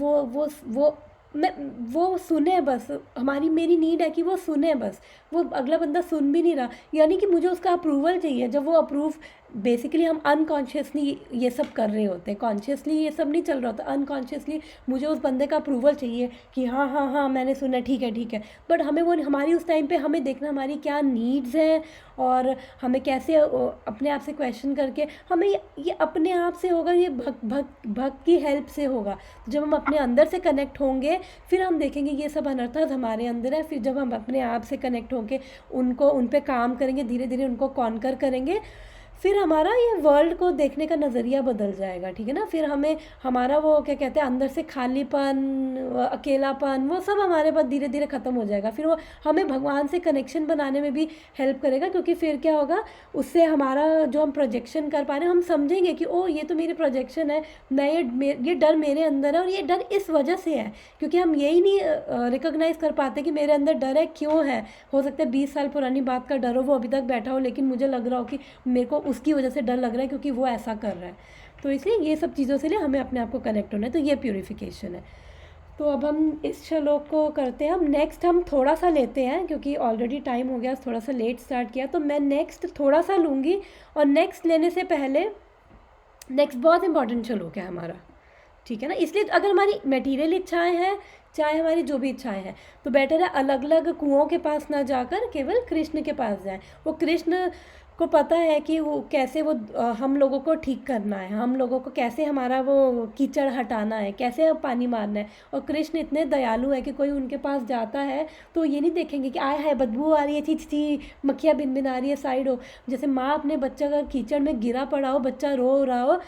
वो सुने बस, मेरी नीड है कि वो सुने बस, वो अगला बंदा सुन भी नहीं रहा, यानी कि मुझे उसका अप्रूवल चाहिए। जब वो अप्रूव, बेसिकली हम अनकॉन्शियसली ये सब कर रहे होते हैं, कॉन्शियसली ये सब नहीं चल रहा होता, अनकॉन्शियसली मुझे उस बंदे का अप्रूवल चाहिए कि हाँ मैंने सुना, ठीक है। बट हमें वो, हमारी उस टाइम पे हमें देखना हमारी क्या नीड्स हैं, और हमें कैसे अपने आप से क्वेश्चन करके हमें ये अपने आप से होगा, ये भक्त की हेल्प से होगा। जब हम अपने अंदर से कनेक्ट होंगे फिर हम देखेंगे ये सब अनर्थाज हमारे अंदर है। फिर जब हम अपने आप से कनेक्ट होंगे, उन पे काम करेंगे, धीरे धीरे उनको कॉन्कर करेंगे, फिर हमारा ये वर्ल्ड को देखने का नज़रिया बदल जाएगा, ठीक है ना। फिर हमें हमारा वो क्या कहते हैं, अंदर से खालीपन, अकेलापन, वो सब हमारे पास धीरे धीरे ख़त्म हो जाएगा। फिर वो हमें भगवान से कनेक्शन बनाने में भी हेल्प करेगा, क्योंकि फिर क्या होगा, उससे हमारा जो हम प्रोजेक्शन कर पा रहे हैं, हम समझेंगे कि ओ ये तो मेरी प्रोजेक्शन है, मैं ये डर मेरे अंदर है, और ये डर इस वजह से है, क्योंकि हम यही नहीं रिकोगनाइज़ कर पाते कि मेरे अंदर डर है, क्यों है। हो सकता है 20 साल पुरानी बात का डर हो, वो अभी तक बैठा हो, लेकिन मुझे लग रहा हो कि मेरे को उसकी वजह से डर लग रहा है क्योंकि वो ऐसा कर रहा है। तो इसलिए ये सब चीज़ों से लिए हमें अपने आप को कनेक्ट होना है, तो ये प्योरीफिकेशन है। तो अब हम इस श्लोक को करते हैं। हम नेक्स्ट हम थोड़ा सा लेते हैं, क्योंकि ऑलरेडी टाइम हो गया, थोड़ा सा लेट स्टार्ट किया, तो मैं नेक्स्ट थोड़ा सा लूँगी, और नेक्स्ट लेने से पहले नेक्स्ट बहुत इंपॉर्टेंट श्लोक है हमारा, ठीक है ना। इसलिए अगर हमारी मटेरियल इच्छाएं हैं, चाहे हमारी जो भी इच्छाएं हैं, तो बेटर है अलग अलग कुओं के पास ना जाकर केवल कृष्ण के पास जाएं। वो कृष्ण को पता है कि वो कैसे हम लोगों को ठीक करना है, हम लोगों को कैसे हमारा वो कीचड़ हटाना है, कैसे पानी मारना है। और कृष्ण इतने दयालु है कि कोई उनके पास जाता है तो ये नहीं देखेंगे कि आय है बदबू आ रही है, छी मक्खियाँ बिन आ रही है, साइड हो। जैसे माँ अपने बच्चा अगर कीचड़ में गिरा पड़ा हो, बच्चा रो रहा हो,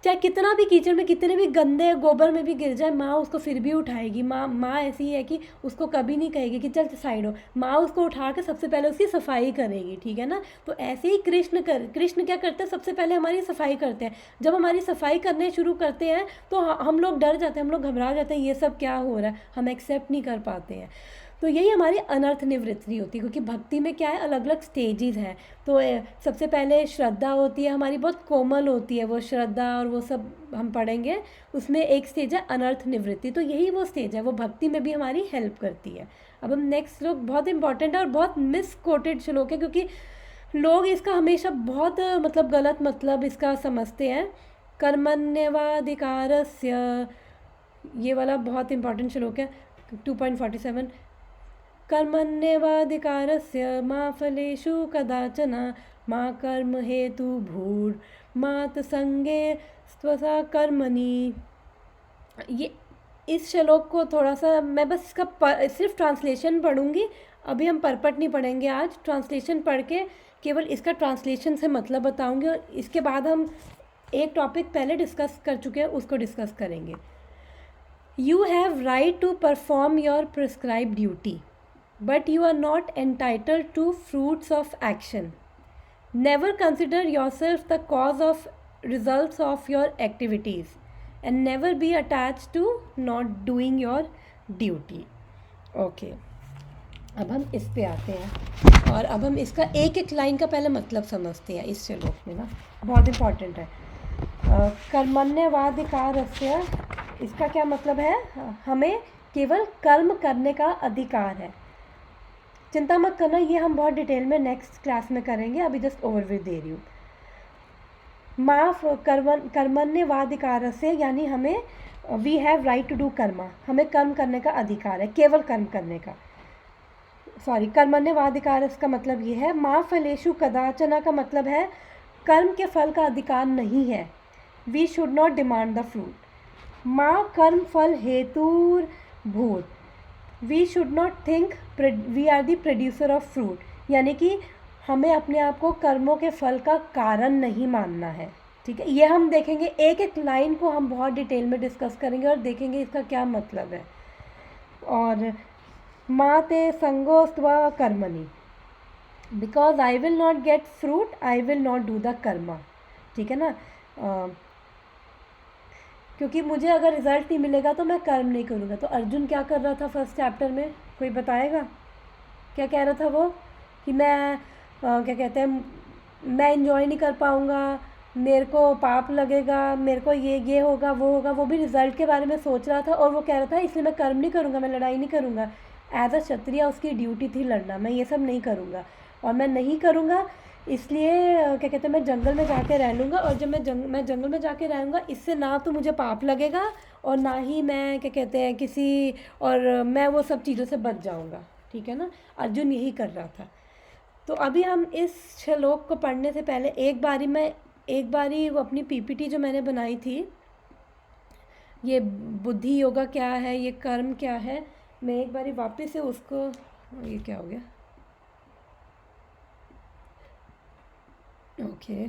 चाहे कितना भी कीचड़ में, कितने भी गंदे गोबर में भी गिर जाए, माँ उसको फिर भी उठाएगी। माँ ऐसी है कि उसको कभी नहीं कहेगी कि चल साइड हो, माँ उसको उठा के सबसे पहले उसकी सफाई करेगी, ठीक है ना। तो ऐसे ही कृष्ण क्या करते हैं, सबसे पहले हमारी सफाई करते हैं। जब हमारी सफाई करने शुरू करते हैं तो हम लोग डर जाते हैं, हम लोग घबरा जाते हैं, ये सब क्या हो रहा है, हम एक्सेप्ट नहीं कर पाते हैं। तो यही हमारी अनर्थ निवृत्ति होती है, क्योंकि भक्ति में क्या है, अलग अलग स्टेजेस हैं। तो सबसे पहले श्रद्धा होती है हमारी, बहुत कोमल होती है वो श्रद्धा, और वो सब हम पढ़ेंगे। उसमें एक स्टेज है अनर्थ निवृत्ति, तो यही वो स्टेज है, वो भक्ति में भी हमारी हेल्प करती है। अब हम नेक्स्ट श्लोक, बहुत इंपॉर्टेंट है और बहुत मिस कोटेड श्लोक है, क्योंकि लोग इसका हमेशा बहुत गलत मतलब इसका समझते हैं। कर्मण्यवाधिकारस्य, ये वाला बहुत इंपॉर्टेंट श्लोक है, 2.47। कर्मण्येवाधिकारस्य मा फलेषु कदाचन मा कर्म हेतु भूर् मा संगे स्वसा कर्मणि, ये इस श्लोक को थोड़ा सा मैं बस इसका सिर्फ ट्रांसलेशन पढ़ूंगी, अभी हम परपट नहीं पढ़ेंगे आज। ट्रांसलेशन पढ़ के केवल इसका ट्रांसलेशन से मतलब बताऊंगी, और इसके बाद हम एक टॉपिक पहले डिस्कस कर चुके हैं उसको डिस्कस करेंगे। You have right to perform your prescribe duty, but you are not entitled to fruits of action. Never consider yourself the cause of results of your activities, and never be attached to not doing your duty। Okay, अब हम इस पे आते हैं और अब हम इसका एक एक लाइन का पहले मतलब समझते हैं इस श्लोक में ना, बहुत इम्पॉर्टेंट है। कर्मण्यवाधिकारस्य, इसका क्या मतलब है? हमें केवल कर्म करने का अधिकार है। चिंता मत करना, ये हम बहुत डिटेल में नेक्स्ट क्लास में करेंगे, अभी जस्ट ओवरव्यू दे रही हूँ। माफ कर्मण्यवाधिकार से, यानी हमें we have right to do karma, हमें कर्म करने का अधिकार है, केवल कर्म करने का। सॉरी, कर्मण्यवाधिकार का मतलब ये है। माँ फलेषु कदाचना का मतलब है कर्म के फल का अधिकार नहीं है। We should not demand the fruit. माँ कर्म फल हेतुर भूत, we should not think we are the producer of fruit, यानी कि हमें अपने आप को कर्मों के फल का कारण नहीं मानना है। ठीक है, ये हम देखेंगे, एक एक लाइन को हम बहुत डिटेल में डिस्कस करेंगे और देखेंगे इसका क्या मतलब है। और माते संगोस्त्वा कर्मणि, because I will not gate fruit I will not do the Karma. ठीक है ना, क्योंकि मुझे अगर रिजल्ट नहीं मिलेगा तो मैं कर्म नहीं करूँगा। तो अर्जुन क्या कर रहा था फर्स्ट चैप्टर में, कोई बताएगा? क्या कह रहा था वो कि मैं क्या कहते हैं, मैं इन्जॉय नहीं कर पाऊँगा, मेरे को पाप लगेगा, मेरे को ये होगा वो होगा। वो भी रिज़ल्ट के बारे में सोच रहा था और वो कह रहा था इसलिए मैं कर्म नहीं करूँगा, मैं लड़ाई नहीं करूँगा। एज अ क्षत्रिय उसकी ड्यूटी थी लड़ना, मैं ये सब नहीं करूँगा और मैं नहीं करूँगा, इसलिए क्या कहते हैं मैं जंगल में जाके रह लूँगा। और जब मैं जंगल में जाके रहूँगा, इससे ना तो मुझे पाप लगेगा और ना ही मैं क्या कहते हैं किसी, और मैं वो सब चीज़ों से बच जाऊँगा। ठीक है ना, अर्जुन यही कर रहा था। तो अभी हम इस श्लोक को पढ़ने से पहले एक बारी वो अपनी पीपीटी जो मैंने बनाई थी, ये बुद्धि योगा क्या है, ये कर्म क्या है, मैं एक बारी वापस से उसको, ये क्या हो गया, ओके,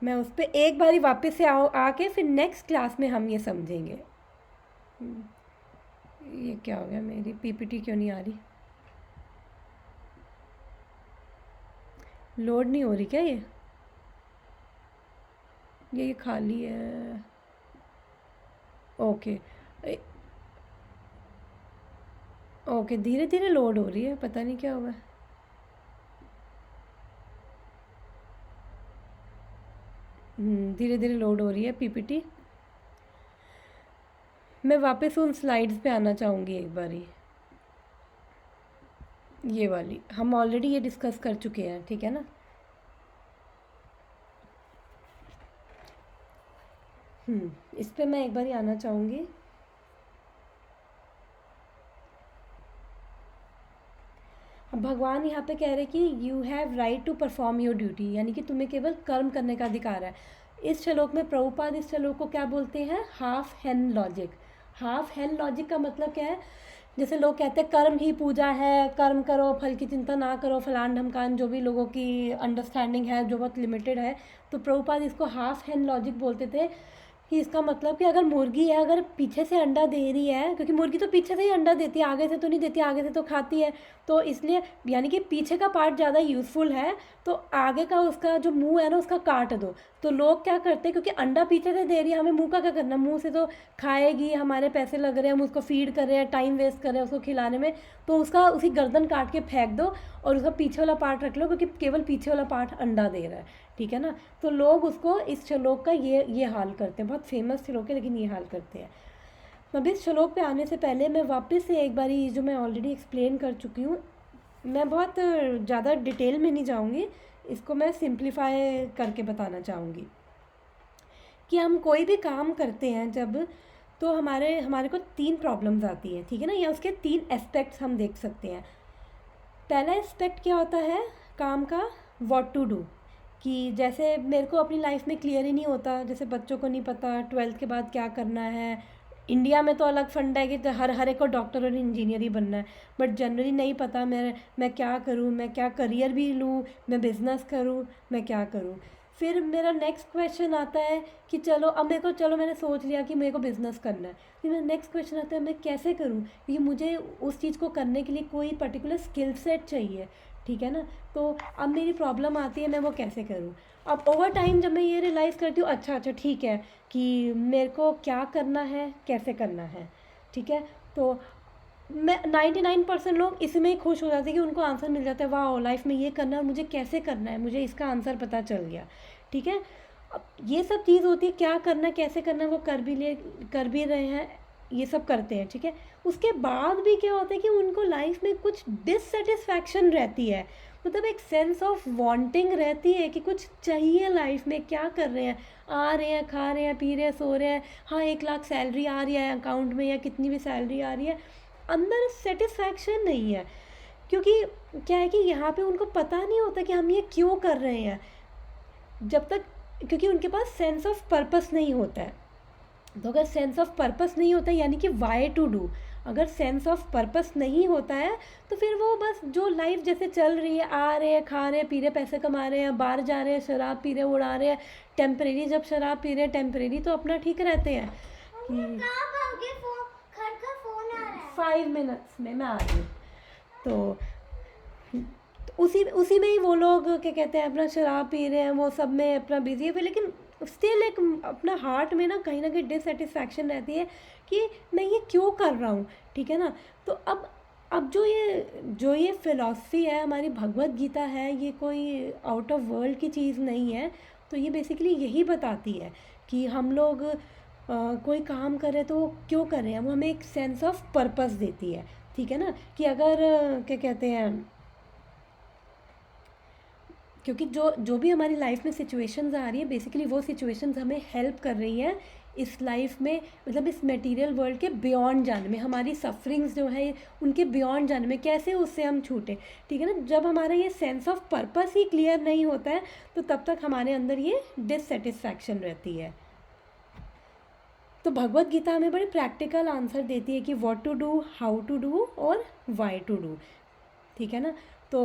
मैं उस पर एक बारी वापस से आके फिर नेक्स्ट क्लास में हम ये समझेंगे। ये क्या हो गया, मेरी पीपीटी क्यों नहीं आ रही, लोड नहीं हो रही क्या? ये खाली है। ओके ओके, धीरे धीरे लोड हो रही है, पता नहीं क्या हुआ। धीरे धीरे लोड हो रही है पीपीटी। मैं वापस उन स्लाइड्स पे आना चाहूँगी एक बारी, ये वाली हम ऑलरेडी ये डिस्कस कर चुके हैं। ठीक है ना, इस पे मैं एक बारी आना चाहूँगी। भगवान यहाँ पे कह रहे कि you have right to perform your duty, यानी कि तुम्हें केवल कर्म करने का अधिकार है। इस श्लोक में प्रभुपाद इस श्लोक को क्या बोलते हैं? हाफ हैन लॉजिक। हाफ हैन लॉजिक का मतलब क्या है? जैसे लोग कहते हैं कर्म ही पूजा है, कर्म करो फल की चिंता ना करो, फलान ढमकान, जो भी लोगों की अंडरस्टैंडिंग है जो बहुत लिमिटेड है। तो प्रभुपाद इसको हाफ हैन लॉजिक बोलते थे कि इसका मतलब कि अगर मुर्गी है, अगर पीछे से अंडा दे रही है, क्योंकि मुर्गी तो पीछे से ही अंडा देती है, आगे से तो नहीं देती, आगे से तो खाती है, तो इसलिए यानी कि पीछे का पार्ट ज़्यादा यूज़फुल है, तो आगे का उसका जो मुंह है ना उसका काट दो। तो लोग क्या करते हैं, क्योंकि अंडा पीछे से दे रही है, हमें मुंह का क्या करना, मुंह से तो खाएगी, हमारे पैसे लग रहे हैं, हम उसको फीड कर रहे हैं, टाइम वेस्ट कर रहे हैं उसको खिलाने में, तो उसका उसी गर्दन काट के फेंक दो और उसका पीछे वाला पार्ट रख लो, क्योंकि केवल पीछे वाला पार्ट अंडा दे रहा है। ठीक है ना, तो लोग उसको इस श्लोक का ये हाल करते हैं। बहुत फेमस श्लोक है लेकिन ये हाल करते हैं। अब इस श्लोक पे आने से पहले मैं वापस से एक बारी जो मैं ऑलरेडी एक्सप्लेन कर चुकी हूँ, मैं बहुत ज़्यादा डिटेल में नहीं जाऊँगी, इसको मैं सिंप्लीफाई करके बताना चाहूँगी कि हम कोई भी काम करते हैं जब, तो हमारे को 3 प्रॉब्लम्स आती हैं। ठीक है ना, या उसके 3 एस्पेक्ट्स हम देख सकते हैं। पहला एस्पेक्ट क्या होता है काम का? व्हाट टू डू, कि जैसे मेरे को अपनी लाइफ में क्लियर ही नहीं होता, जैसे बच्चों को नहीं पता 12th के बाद क्या करना है। इंडिया में तो अलग फंड है कि हर एक को डॉक्टर और इंजीनियर ही बनना है, बट जनरली नहीं पता मैं क्या करूँ, मैं क्या करियर भी लूँ, मैं बिज़नेस करूँ, मैं क्या करूँ। फिर मेरा नेक्स्ट क्वेश्चन आता है कि चलो मैंने सोच लिया कि मेरे को बिज़नेस करना है, फिर मेरा नेक्स्ट क्वेश्चन आता है मैं कैसे करूँ, क्योंकि मुझे उस चीज़ को करने के लिए कोई पर्टिकुलर स्किल सेट चाहिए, ठीक है ना। तो अब मेरी प्रॉब्लम आती है मैं वो कैसे करूँ। अब ओवर टाइम जब मैं ये रियलाइज़ करती हूँ अच्छा ठीक है कि मेरे को क्या करना है, कैसे करना है, ठीक है। तो मैं 99% लोग इसमें ही खुश हो जाते हैं कि उनको आंसर मिल जाता है, वाह लाइफ में ये करना है, मुझे कैसे करना है, मुझे इसका आंसर पता चल गया, ठीक है। अब ये सब चीज़ होती है, क्या करना कैसे करना वो कर भी रहे हैं, ये सब करते हैं, ठीक है। उसके बाद भी क्या होता है कि उनको लाइफ में कुछ डिससेटिस्फैक्शन रहती है, मतलब एक सेंस ऑफ वांटिंग रहती है कि कुछ चाहिए लाइफ में, क्या कर रहे हैं, आ रहे हैं, खा रहे हैं, पी रहे हैं, सो रहे हैं, हाँ 1 लाख सैलरी आ रही है अकाउंट में या कितनी भी सैलरी आ रही है, अंदर सेटिस्फैक्शन नहीं है। क्योंकि क्या है कि यहाँ पे उनको पता नहीं होता कि हम ये क्यों कर रहे हैं, जब तक क्योंकि उनके पास सेंस ऑफ पर्पस नहीं होता है। तो अगर सेंस ऑफ पर्पस नहीं होता है यानी कि वाई टू डू, अगर सेंस ऑफ पर्पस नहीं होता है तो फिर वो बस जो लाइफ जैसे चल रही है, आ रहे हैं, खा रहे हैं, पी रहे, पैसे कमा रहे हैं, बाहर जा रहे हैं, शराब पी रहे, उड़ा रहे हैं, टेम्परेरी जब शराब पी रहे हैं टेम्परेरी तो अपना ठीक रहते हैं कि 5 मिनट्स में मैं आ रही हूँ। तो उसी में ही वो लोग क्या कहते हैं अपना शराब पी रहे हैं, वो सब में अपना बिजी है, लेकिन स्टिल एक अपना हार्ट में ना कहीं डिससेटिस्फैक्शन रहती है कि मैं ये क्यों कर रहा हूँ, ठीक है ना। तो अब जो ये फिलॉसफी है हमारी भगवत गीता है, ये कोई आउट ऑफ वर्ल्ड की चीज़ नहीं है। तो ये बेसिकली यही बताती है कि हम लोग कोई काम कर रहे हैं तो वो क्यों कर रहे हैं, वो हमें एक सेंस ऑफ पर्पस देती है, ठीक है ना। कि अगर क्या कहते हैं, क्योंकि जो भी हमारी लाइफ में सिचुएशंस आ रही है बेसिकली वो सिचुएशंस हमें हेल्प कर रही हैं इस लाइफ में, मतलब इस मटेरियल वर्ल्ड के बियॉन्ड जाने में, हमारी सफरिंग्स जो है उनके बियॉन्ड जाने में, कैसे उससे हम छूटें, ठीक है ना। जब हमारा ये sense of purpose he clear नहीं होता है तो तब तक हमारे अंदर ये डिससेटिस्फैक्शन रहती है। तो भगवत गीता हमें बड़े प्रैक्टिकल आंसर देती है कि what to do, how to do और वाई टू डू, ठीक है ना। तो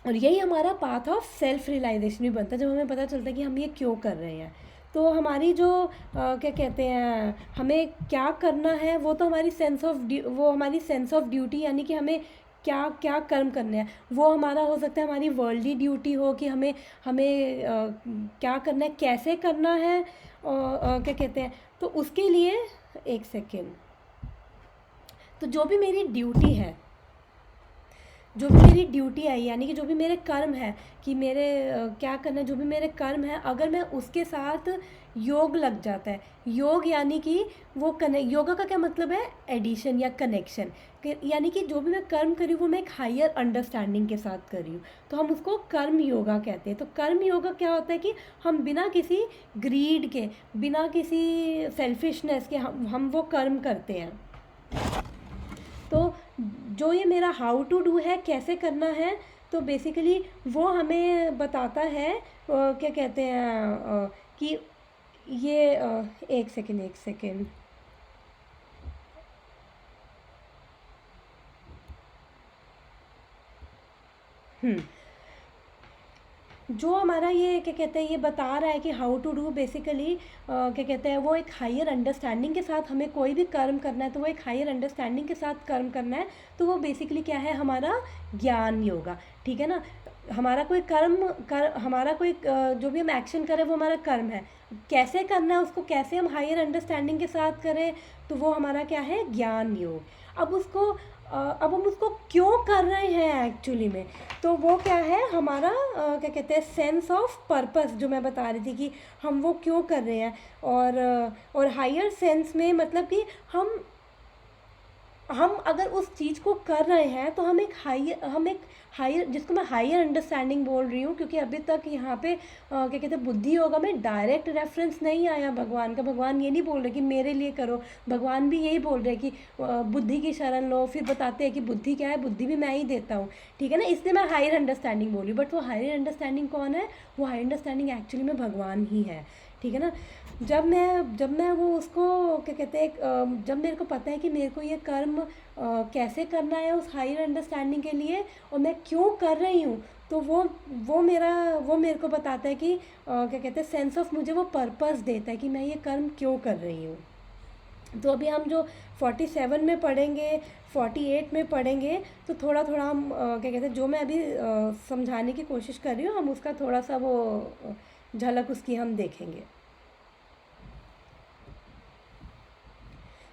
और यही हमारा पाथ ऑफ सेल्फ रियलाइजेशन भी बनता है, जब हमें पता चलता है कि हम ये क्यों कर रहे हैं। तो हमारी जो क्या कहते हैं हमें क्या करना है वो तो हमारी सेंस ऑफ ड्यूटी यानी कि हमें क्या क्या कर्म करने हैं, वो हमारा हो सकता है हमारी वर्ल्डली ड्यूटी हो कि हमें क्या करना है, कैसे करना है, और क्या कहते हैं। तो उसके लिए एक सेकेंड, तो जो भी मेरी ड्यूटी है, जो भी मेरी ड्यूटी है यानी कि जो भी मेरे कर्म है कि मेरे क्या करना है, जो भी मेरे कर्म है, अगर मैं उसके साथ योग लग जाता है, योग यानी कि वो योगा का क्या मतलब है, एडिशन या कनेक्शन, यानी कि जो भी मैं कर्म करी वो मैं एक हायर अंडरस्टैंडिंग के साथ कर रही हूँ, तो हम उसको कर्म योगा कहते हैं। तो कर्म योगा क्या होता है कि हम बिना किसी ग्रीड के, बिना किसी सेल्फिशनेस के हम वो कर्म करते हैं। तो जो ये मेरा हाउ टू डू है, कैसे करना है, तो बेसिकली वो हमें बताता है क्या कहते हैं कि ये एक सेकेंड जो हमारा ये क्या कहते हैं ये बता रहा है कि हाउ टू डू बेसिकली क्या कहते हैं वो एक हायर अंडरस्टैंडिंग के साथ हमें कोई भी कर्म करना है, तो वो एक हायर अंडरस्टैंडिंग के साथ कर्म करना है, तो वो बेसिकली क्या है, हमारा ज्ञान योगा, ठीक है ना। हमारा कोई हमारा कोई जो भी हम एक्शन करें वो हमारा कर्म है, कैसे करना है उसको, कैसे हम हायर अंडरस्टैंडिंग के साथ करें, तो वो हमारा क्या है, ज्ञान योग। अब हम उसको क्यों कर रहे हैं एक्चुअली में, तो वो क्या है हमारा क्या कहते हैं सेंस ऑफ पर्पस, जो मैं बता रही थी कि हम वो क्यों कर रहे हैं। और हायर सेंस में मतलब कि हम अगर उस चीज़ को कर रहे हैं तो हम एक हायर, जिसको मैं हायर अंडरस्टैंडिंग बोल रही हूँ, क्योंकि अभी तक यहाँ पे क्या कहते हैं बुद्धि योगा में डायरेक्ट रेफरेंस नहीं आया भगवान का। भगवान ये नहीं बोल रहे कि मेरे लिए करो, भगवान भी यही बोल रहे हैं कि बुद्धि की शरण लो। फिर बताते हैं कि बुद्धि क्या है, बुद्धि भी मैं ही देता हूँ, ठीक है ना। इसलिए मैं हायर अंडरस्टैंडिंग बोली, बट वो हायर अंडरस्टैंडिंग कौन है? वो हायर अंडरस्टैंडिंग एक्चुअली में भगवान ही है, ठीक है ना। जब मैं वो उसको क्या कहते हैं जब मेरे को पता है कि मेरे को ये कर्म कैसे करना है उस हायर अंडरस्टैंडिंग के लिए, और मैं क्यों कर रही हूँ, तो वो मेरे को बताता है कि क्या कहते हैं सेंस ऑफ, मुझे वो पर्पस देता है कि मैं ये कर्म क्यों कर रही हूँ। तो अभी हम जो 47 में पढ़ेंगे, 48 में पढ़ेंगे, तो थोड़ा थोड़ा हम क्या कहते हैं जो मैं अभी समझाने की कोशिश कर रही हूँ, हम उसका थोड़ा सा वो झलक उसकी हम देखेंगे।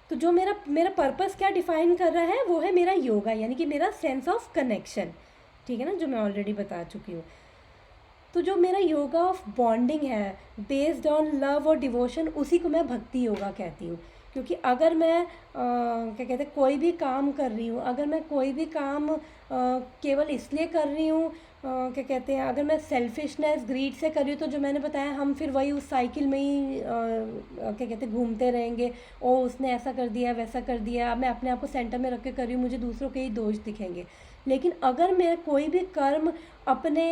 तो जो मेरा पर्पस क्या डिफाइन कर रहा है, वो है मेरा योगा, यानी कि मेरा सेंस ऑफ कनेक्शन, ठीक है ना, जो मैं ऑलरेडी बता चुकी हूँ। तो जो मेरा योगा ऑफ बॉन्डिंग है बेस्ड ऑन लव और डिवोशन, उसी को मैं भक्ति योगा कहती हूँ। क्योंकि अगर मैं क्या कहते हैं कोई भी काम कर रही हूँ, अगर मैं कोई भी काम केवल इसलिए कर रही हूँ, क्या कहते हैं अगर मैं सेल्फिशनेस ग्रीड से कर रही हूँ, तो जो मैंने बताया हम फिर वही उस साइकिल में ही क्या कहते हैं घूमते रहेंगे। ओ उसने ऐसा कर दिया, वैसा कर दिया, अब मैं अपने आप को सेंटर में रख के कर रही हूँ, मुझे दूसरों के ही दोष दिखेंगे। लेकिन अगर मैं कोई भी कर्म अपने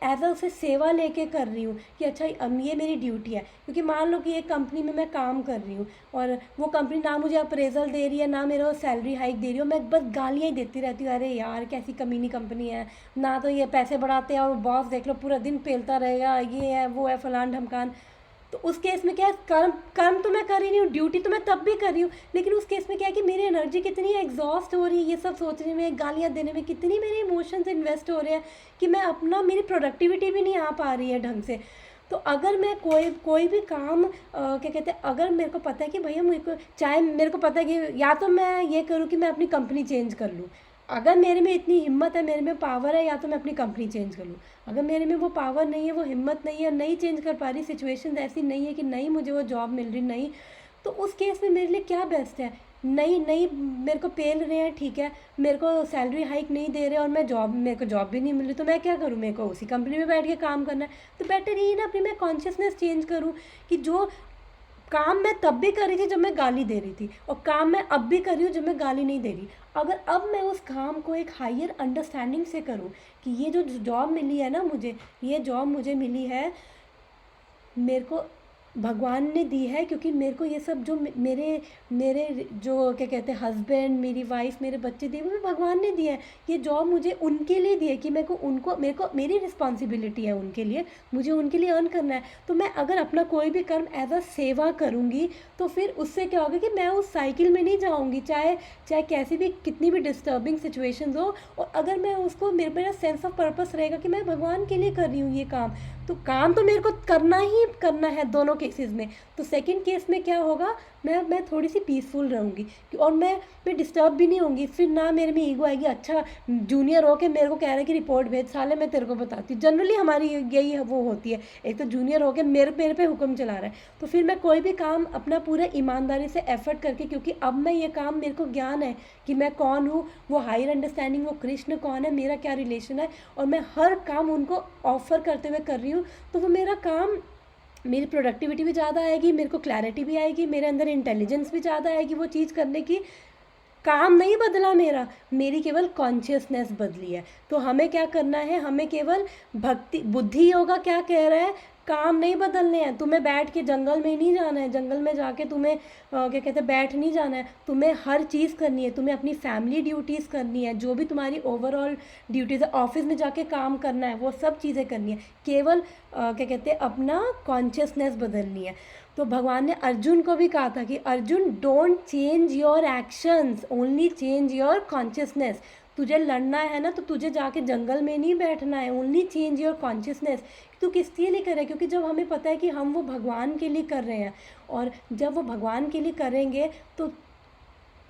एज अ उसे सेवा लेके कर रही हूँ कि अच्छा ये मेरी ड्यूटी है, क्योंकि मान लो कि एक कंपनी में मैं काम कर रही हूँ और वो कंपनी ना मुझे अप्रेजल दे रही है, ना मेरा सैलरी हाइक दे रही हो, मैं बस गालियाँ ही देती रहती हूँ, अरे यार कैसी कमीनी कंपनी है, ना तो ये पैसे बढ़ाते हैं और बॉस देख लो पूरा दिन पेलता रहेगा, ये है वो है फलान ढमकान। तो उस केस में क्या है, कर्म तो मैं कर ही नहीं हूँ, ड्यूटी तो मैं तब भी कर रही हूँ, लेकिन उस केस में क्या है कि मेरी एनर्जी कितनी एग्जॉस्ट हो रही है ये सब सोचने में, गालियाँ देने में, कितनी मेरे इमोशंस इन्वेस्ट हो रहे हैं कि मैं अपना, मेरी प्रोडक्टिविटी भी नहीं आ पा रही है ढंग से। तो अगर मैं कोई भी काम क्या कहते हैं, अगर मेरे को पता है कि भैया मेरे को, चाहे मेरे को पता है कि या तो मैं ये करूँ कि मैं अपनी कंपनी चेंज कर लूँ, अगर मेरे में इतनी हिम्मत है, मेरे में पावर है, या तो मैं अपनी कंपनी चेंज कर लूँ। अगर मेरे में वो पावर नहीं है, वो हिम्मत नहीं है, नहीं चेंज कर पा रही, सिचुएशन ऐसी नहीं है कि नहीं मुझे वो जॉब मिल रही, नहीं, तो उस केस में मेरे लिए क्या बेस्ट है? नहीं मेरे को पेल रहे हैं, ठीक है, मेरे को सैलरी हाइक नहीं दे रहे और मेरे को जॉब भी नहीं मिल रही, तो मैं क्या करूँ? मेरे को उसी कंपनी में बैठ के काम करना है। तो बेटर यही ना अपनी मैं कॉन्शियसनेस चेंज करूँ कि जो काम मैं तब भी कर रही थी जब मैं गाली दे रही थी, और काम मैं अब भी कर रही हूँ जब मैं गाली नहीं दे रही, अगर अब मैं उस काम को एक हायर अंडरस्टैंडिंग से करूँ कि ये जो जॉब मिली है ना मुझे, ये जॉब मुझे मिली है, मेरे को भगवान ने दी है, क्योंकि मेरे को ये सब जो मेरे जो क्या कहते हैं हस्बैंड, मेरी वाइफ, मेरे बच्चे दिए, वो भगवान ने दिया है। ये जॉब मुझे उनके लिए दी है कि मेरे को मेरी रिस्पॉन्सिबिलिटी है उनके लिए, मुझे उनके लिए अर्न करना है। तो मैं अगर अपना कोई भी कर्म एज अ सेवा करूँगी, तो फिर उससे क्या होगा कि मैं उस साइकिल में नहीं जाऊँगी, चाहे कैसी भी, कितनी भी डिस्टर्बिंग सिचुएशंस हो, और अगर मैं उसको, मेरा सेंस ऑफ पर्पस रहेगा कि मैं भगवान के लिए कर रही हूँ ये काम, तो काम तो मेरे को करना ही करना है दोनों केसेस में। तो सेकंड केस में क्या होगा, मैं थोड़ी सी पीसफुल रहूँगी, और मैं डिस्टर्ब भी नहीं होंगी। फिर ना मेरे में ईगो आएगी, अच्छा जूनियर हो के मेरे को कह रहे हैं कि रिपोर्ट भेज, साले मैं तेरे को बताती हूँ, जनरली हमारी यही वो होती है, एक तो जूनियर हो के मेरे पे हुक्म चला रहा है। तो फिर मैं कोई भी काम अपना पूरा ईमानदारी से एफर्ट करके, क्योंकि अब मैं ये काम, मेरे को ज्ञान है कि मैं कौन हूँ, वो हायर अंडरस्टैंडिंग, वो कृष्ण कौन है, मेरा क्या रिलेशन है, और मैं हर काम उनको ऑफर करते हुए कर रही हूँ, तो वो मेरा काम, मेरी प्रोडक्टिविटी भी ज़्यादा आएगी, मेरे को क्लैरिटी भी आएगी, मेरे अंदर इंटेलिजेंस भी ज़्यादा आएगी वो चीज़ करने की। काम नहीं बदला मेरी केवल कॉन्शियसनेस बदली है। तो हमें क्या करना है, हमें केवल बुद्धि योगा क्या कह रहा है, काम नहीं बदलने हैं, तुम्हें बैठ के जंगल में नहीं जाना है, जंगल में जाके तुम्हें क्या कहते हैं बैठ नहीं जाना है, तुम्हें हर चीज़ करनी है, तुम्हें अपनी फैमिली ड्यूटीज़ करनी है, जो भी तुम्हारी ओवरऑल ड्यूटीज़ है, ऑफिस में जाके काम करना है, वो सब चीज़ें करनी है, केवल क्या कहते हैं अपना कॉन्शियसनेस बदलनी है। तो भगवान ने अर्जुन को भी कहा था कि Arjun don't change your actions, only change your consciousness. तुझे लड़ना है ना, तो तुझे जाके जंगल में नहीं बैठना है, ओनली चेंज योर कॉन्शियसनेस। तू किस लिए नहीं कर रहे? क्योंकि जब हमें पता है कि हम वो भगवान के लिए कर रहे हैं, और जब वो भगवान के लिए करेंगे तो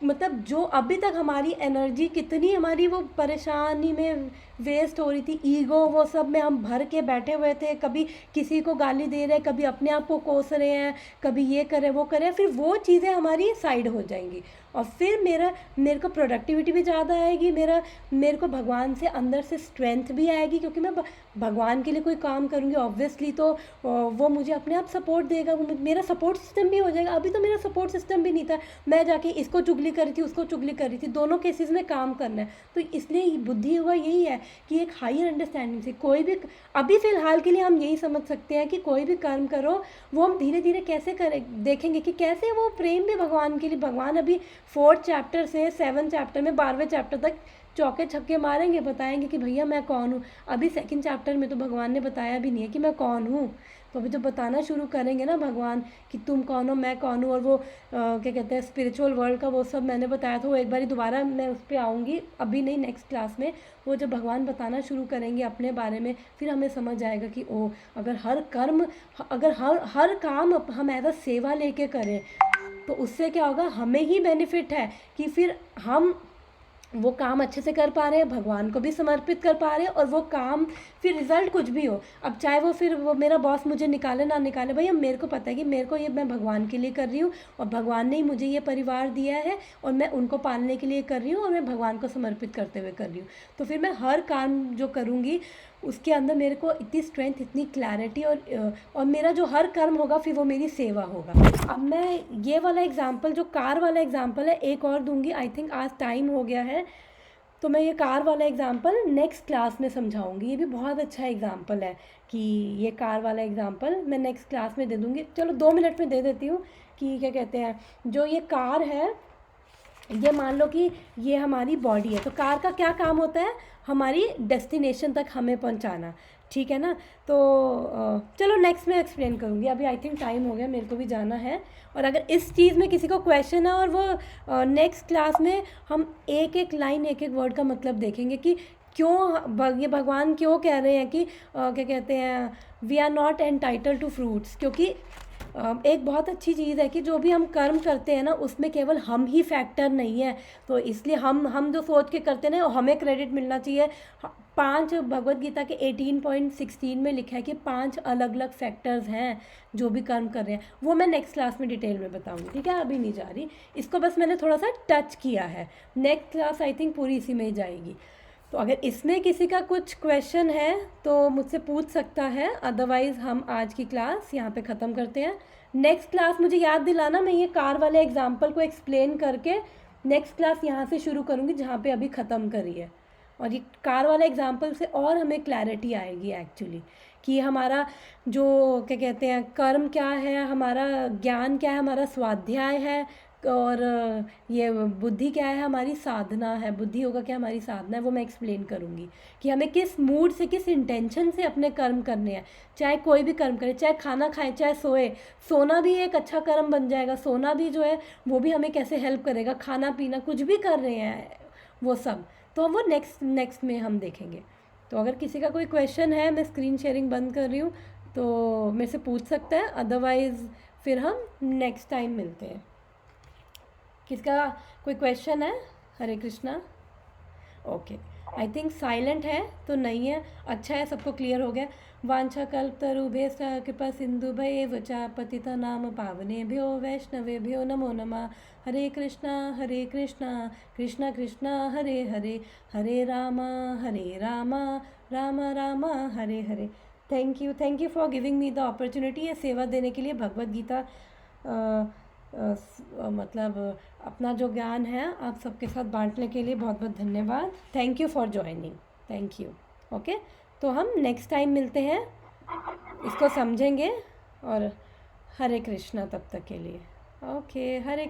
मतलब जो अभी तक हमारी एनर्जी कितनी, हमारी वो परेशानी में वेस्ट हो रही थी, ईगो वो सब में हम भर के बैठे हुए थे, कभी किसी को गाली दे रहे हैं, कभी अपने आप को कोस रहे हैं, कभी ये करें वो करें, फिर वो चीज़ें हमारी साइड हो जाएंगी और फिर मेरे को प्रोडक्टिविटी भी ज़्यादा आएगी, मेरे को भगवान से अंदर से स्ट्रेंथ भी आएगी, क्योंकि मैं भगवान के लिए कोई काम करूँगी ऑब्वियसली तो वो मुझे अपने आप सपोर्ट देगा, वो मेरा सपोर्ट सिस्टम भी हो जाएगा। अभी तो मेरा सपोर्ट सिस्टम भी नहीं था, मैं जाके इसको चुगली कर रही थी, उसको चुगली कर रही थी, दोनों केसेस में काम करना है। तो इसलिए बुद्धि युवा यही है कि एक हायर अंडरस्टैंडिंग से कोई भी, अभी फ़िलहाल के लिए हम यही समझ सकते हैं कि कोई भी कर्म करो वो हम धीरे धीरे कैसे करें, देखेंगे कि कैसे वो प्रेम भी भगवान के लिए, भगवान अभी 4th चैप्टर से 7th चैप्टर में 12वें चैप्टर तक चौके छक्के मारेंगे, बताएंगे कि भैया मैं कौन हूँ। अभी 2nd चैप्टर में तो भगवान ने बताया भी नहीं है कि मैं कौन हूँ, तो अभी तो बताना शुरू करेंगे ना भगवान कि तुम कौन हो, मैं कौन हूँ। और वो क्या कहते हैं स्पिरिचुअल वर्ल्ड का वो सब मैंने बताया था, वो एक बारी दोबारा मैं उस पर आऊँगी, अभी नहीं नेक्स्ट क्लास में। वो जब भगवान बताना शुरू करेंगे अपने बारे में, फिर हमें समझ आएगा कि ओ अगर हर काम हम एज अ सेवा लेके करें तो उससे क्या होगा, हमें ही बेनिफिट है कि फिर हम वो काम अच्छे से कर पा रहे हैं, भगवान को भी समर्पित कर पा रहे हैं, और वो काम फिर रिज़ल्ट कुछ भी हो, अब चाहे वो मेरा बॉस मुझे निकाले ना निकाले, भैया मेरे को पता है कि मेरे को ये मैं भगवान के लिए कर रही हूँ और भगवान ने ही मुझे ये परिवार दिया है और मैं उनको पालने के लिए कर रही हूँ और मैं भगवान को समर्पित करते हुए कर रही हूँ। तो फिर मैं हर काम जो करूँगी उसके अंदर मेरे को इतनी स्ट्रेंथ, इतनी क्लैरिटी और मेरा जो हर कर्म होगा फिर वो मेरी सेवा होगा। अब मैं ये वाला एग्जाम्पल, जो कार वाला एग्जाम्पल है, एक और दूंगी। आई थिंक आज टाइम हो गया है, तो मैं ये कार वाला एग्जाम्पल नेक्स्ट क्लास में समझाऊंगी। ये भी बहुत अच्छा एग्जाम्पल है कि ये कार वाला एग्जाम्पल मैं नेक्स्ट क्लास में दे दूँगी। चलो 2 मिनट में दे देती हूँ कि क्या कहते हैं, जो ये कार है, ये मान लो कि ये हमारी बॉडी है, तो कार का क्या काम होता है, हमारी डेस्टिनेशन तक हमें पहुंचाना, ठीक है ना। तो चलो नेक्स्ट में एक्सप्लेन करूँगी, अभी आई थिंक टाइम हो गया, मेरे को भी जाना है। और अगर इस चीज़ में किसी को क्वेश्चन है, और वो नेक्स्ट क्लास में हम एक एक लाइन, एक एक वर्ड का मतलब देखेंगे कि क्यों ये भगवान क्यों कह रहे हैं कि क्या कहते हैं, we are not entitled to fruits. क्योंकि एक बहुत अच्छी चीज़ है कि जो भी हम कर्म करते हैं ना, उसमें केवल हम ही फैक्टर नहीं है, तो इसलिए हम जो सोच के करते हैं ना, हमें क्रेडिट मिलना चाहिए। 5 भगवत गीता के 18.16 में लिखा है कि 5 अलग अलग फैक्टर्स हैं जो भी कर्म कर रहे हैं, वो मैं नेक्स्ट क्लास में डिटेल में बताऊंगी, ठीक है। अभी नहीं जा रही, इसको बस मैंने थोड़ा सा टच किया है, नेक्स्ट क्लास आई थिंक पूरी इसी में ही जाएगी। तो अगर इसमें किसी का कुछ क्वेश्चन है तो मुझसे पूछ सकता है, अदरवाइज़ हम आज की क्लास यहाँ पे ख़त्म करते हैं। नेक्स्ट क्लास मुझे याद दिलाना, मैं ये कार वाले एग्जाम्पल को एक्सप्लेन करके नेक्स्ट क्लास यहाँ से शुरू करूँगी जहाँ पे अभी ख़त्म करी है। और ये कार वाला एग्जाम्पल से और हमें क्लैरिटी आएगी एक्चुअली कि हमारा जो क्या कहते हैं कर्म क्या है, हमारा ज्ञान क्या है, हमारा स्वाध्याय है, और ये बुद्धि क्या है, हमारी साधना है। बुद्धि होगा क्या, हमारी साधना है, वो मैं एक्सप्लेन करूँगी कि हमें किस मूड से, किस इंटेंशन से अपने कर्म करने हैं। चाहे कोई भी कर्म करे, चाहे खाना खाए, चाहे सोए, सोना भी एक अच्छा कर्म बन जाएगा, सोना भी जो है वो भी हमें कैसे हेल्प करेगा, खाना पीना कुछ भी कर रहे हैं वो सब, तो वो नेक्स्ट में हम देखेंगे। तो अगर किसी का कोई क्वेश्चन है, मैं स्क्रीन शेयरिंग बंद कर रही हूँ, तो मेरे से पूछ सकता है, अदरवाइज़ फिर हम नेक्स्ट टाइम मिलते हैं। किसका कोई क्वेश्चन है? Hare Krishna. Okay, I think silent है तो नहीं है, अच्छा है, सबको क्लियर हो गया। वांछा कल्पतरुभ्यश्च कृपा सिन्धुभ्यैव च पतिता नाम पावनेभ्यो वैष्णवेभ्यो नमो नमः। Hare Krishna Krishna Krishna Hare Hare, Hare Ram Ram Ram Hare Hare. Thank you for giving me the opportunity, ये सेवा देने के लिए, भगवद गीता मतलब अपना जो ज्ञान है आप सबके साथ बांटने के लिए बहुत बहुत धन्यवाद। Thank you for joining, thank you. Okay, तो हम नेक्स्ट टाइम मिलते हैं, इसको समझेंगे, और हरे कृष्णा तब तक के लिए। ओके, हरे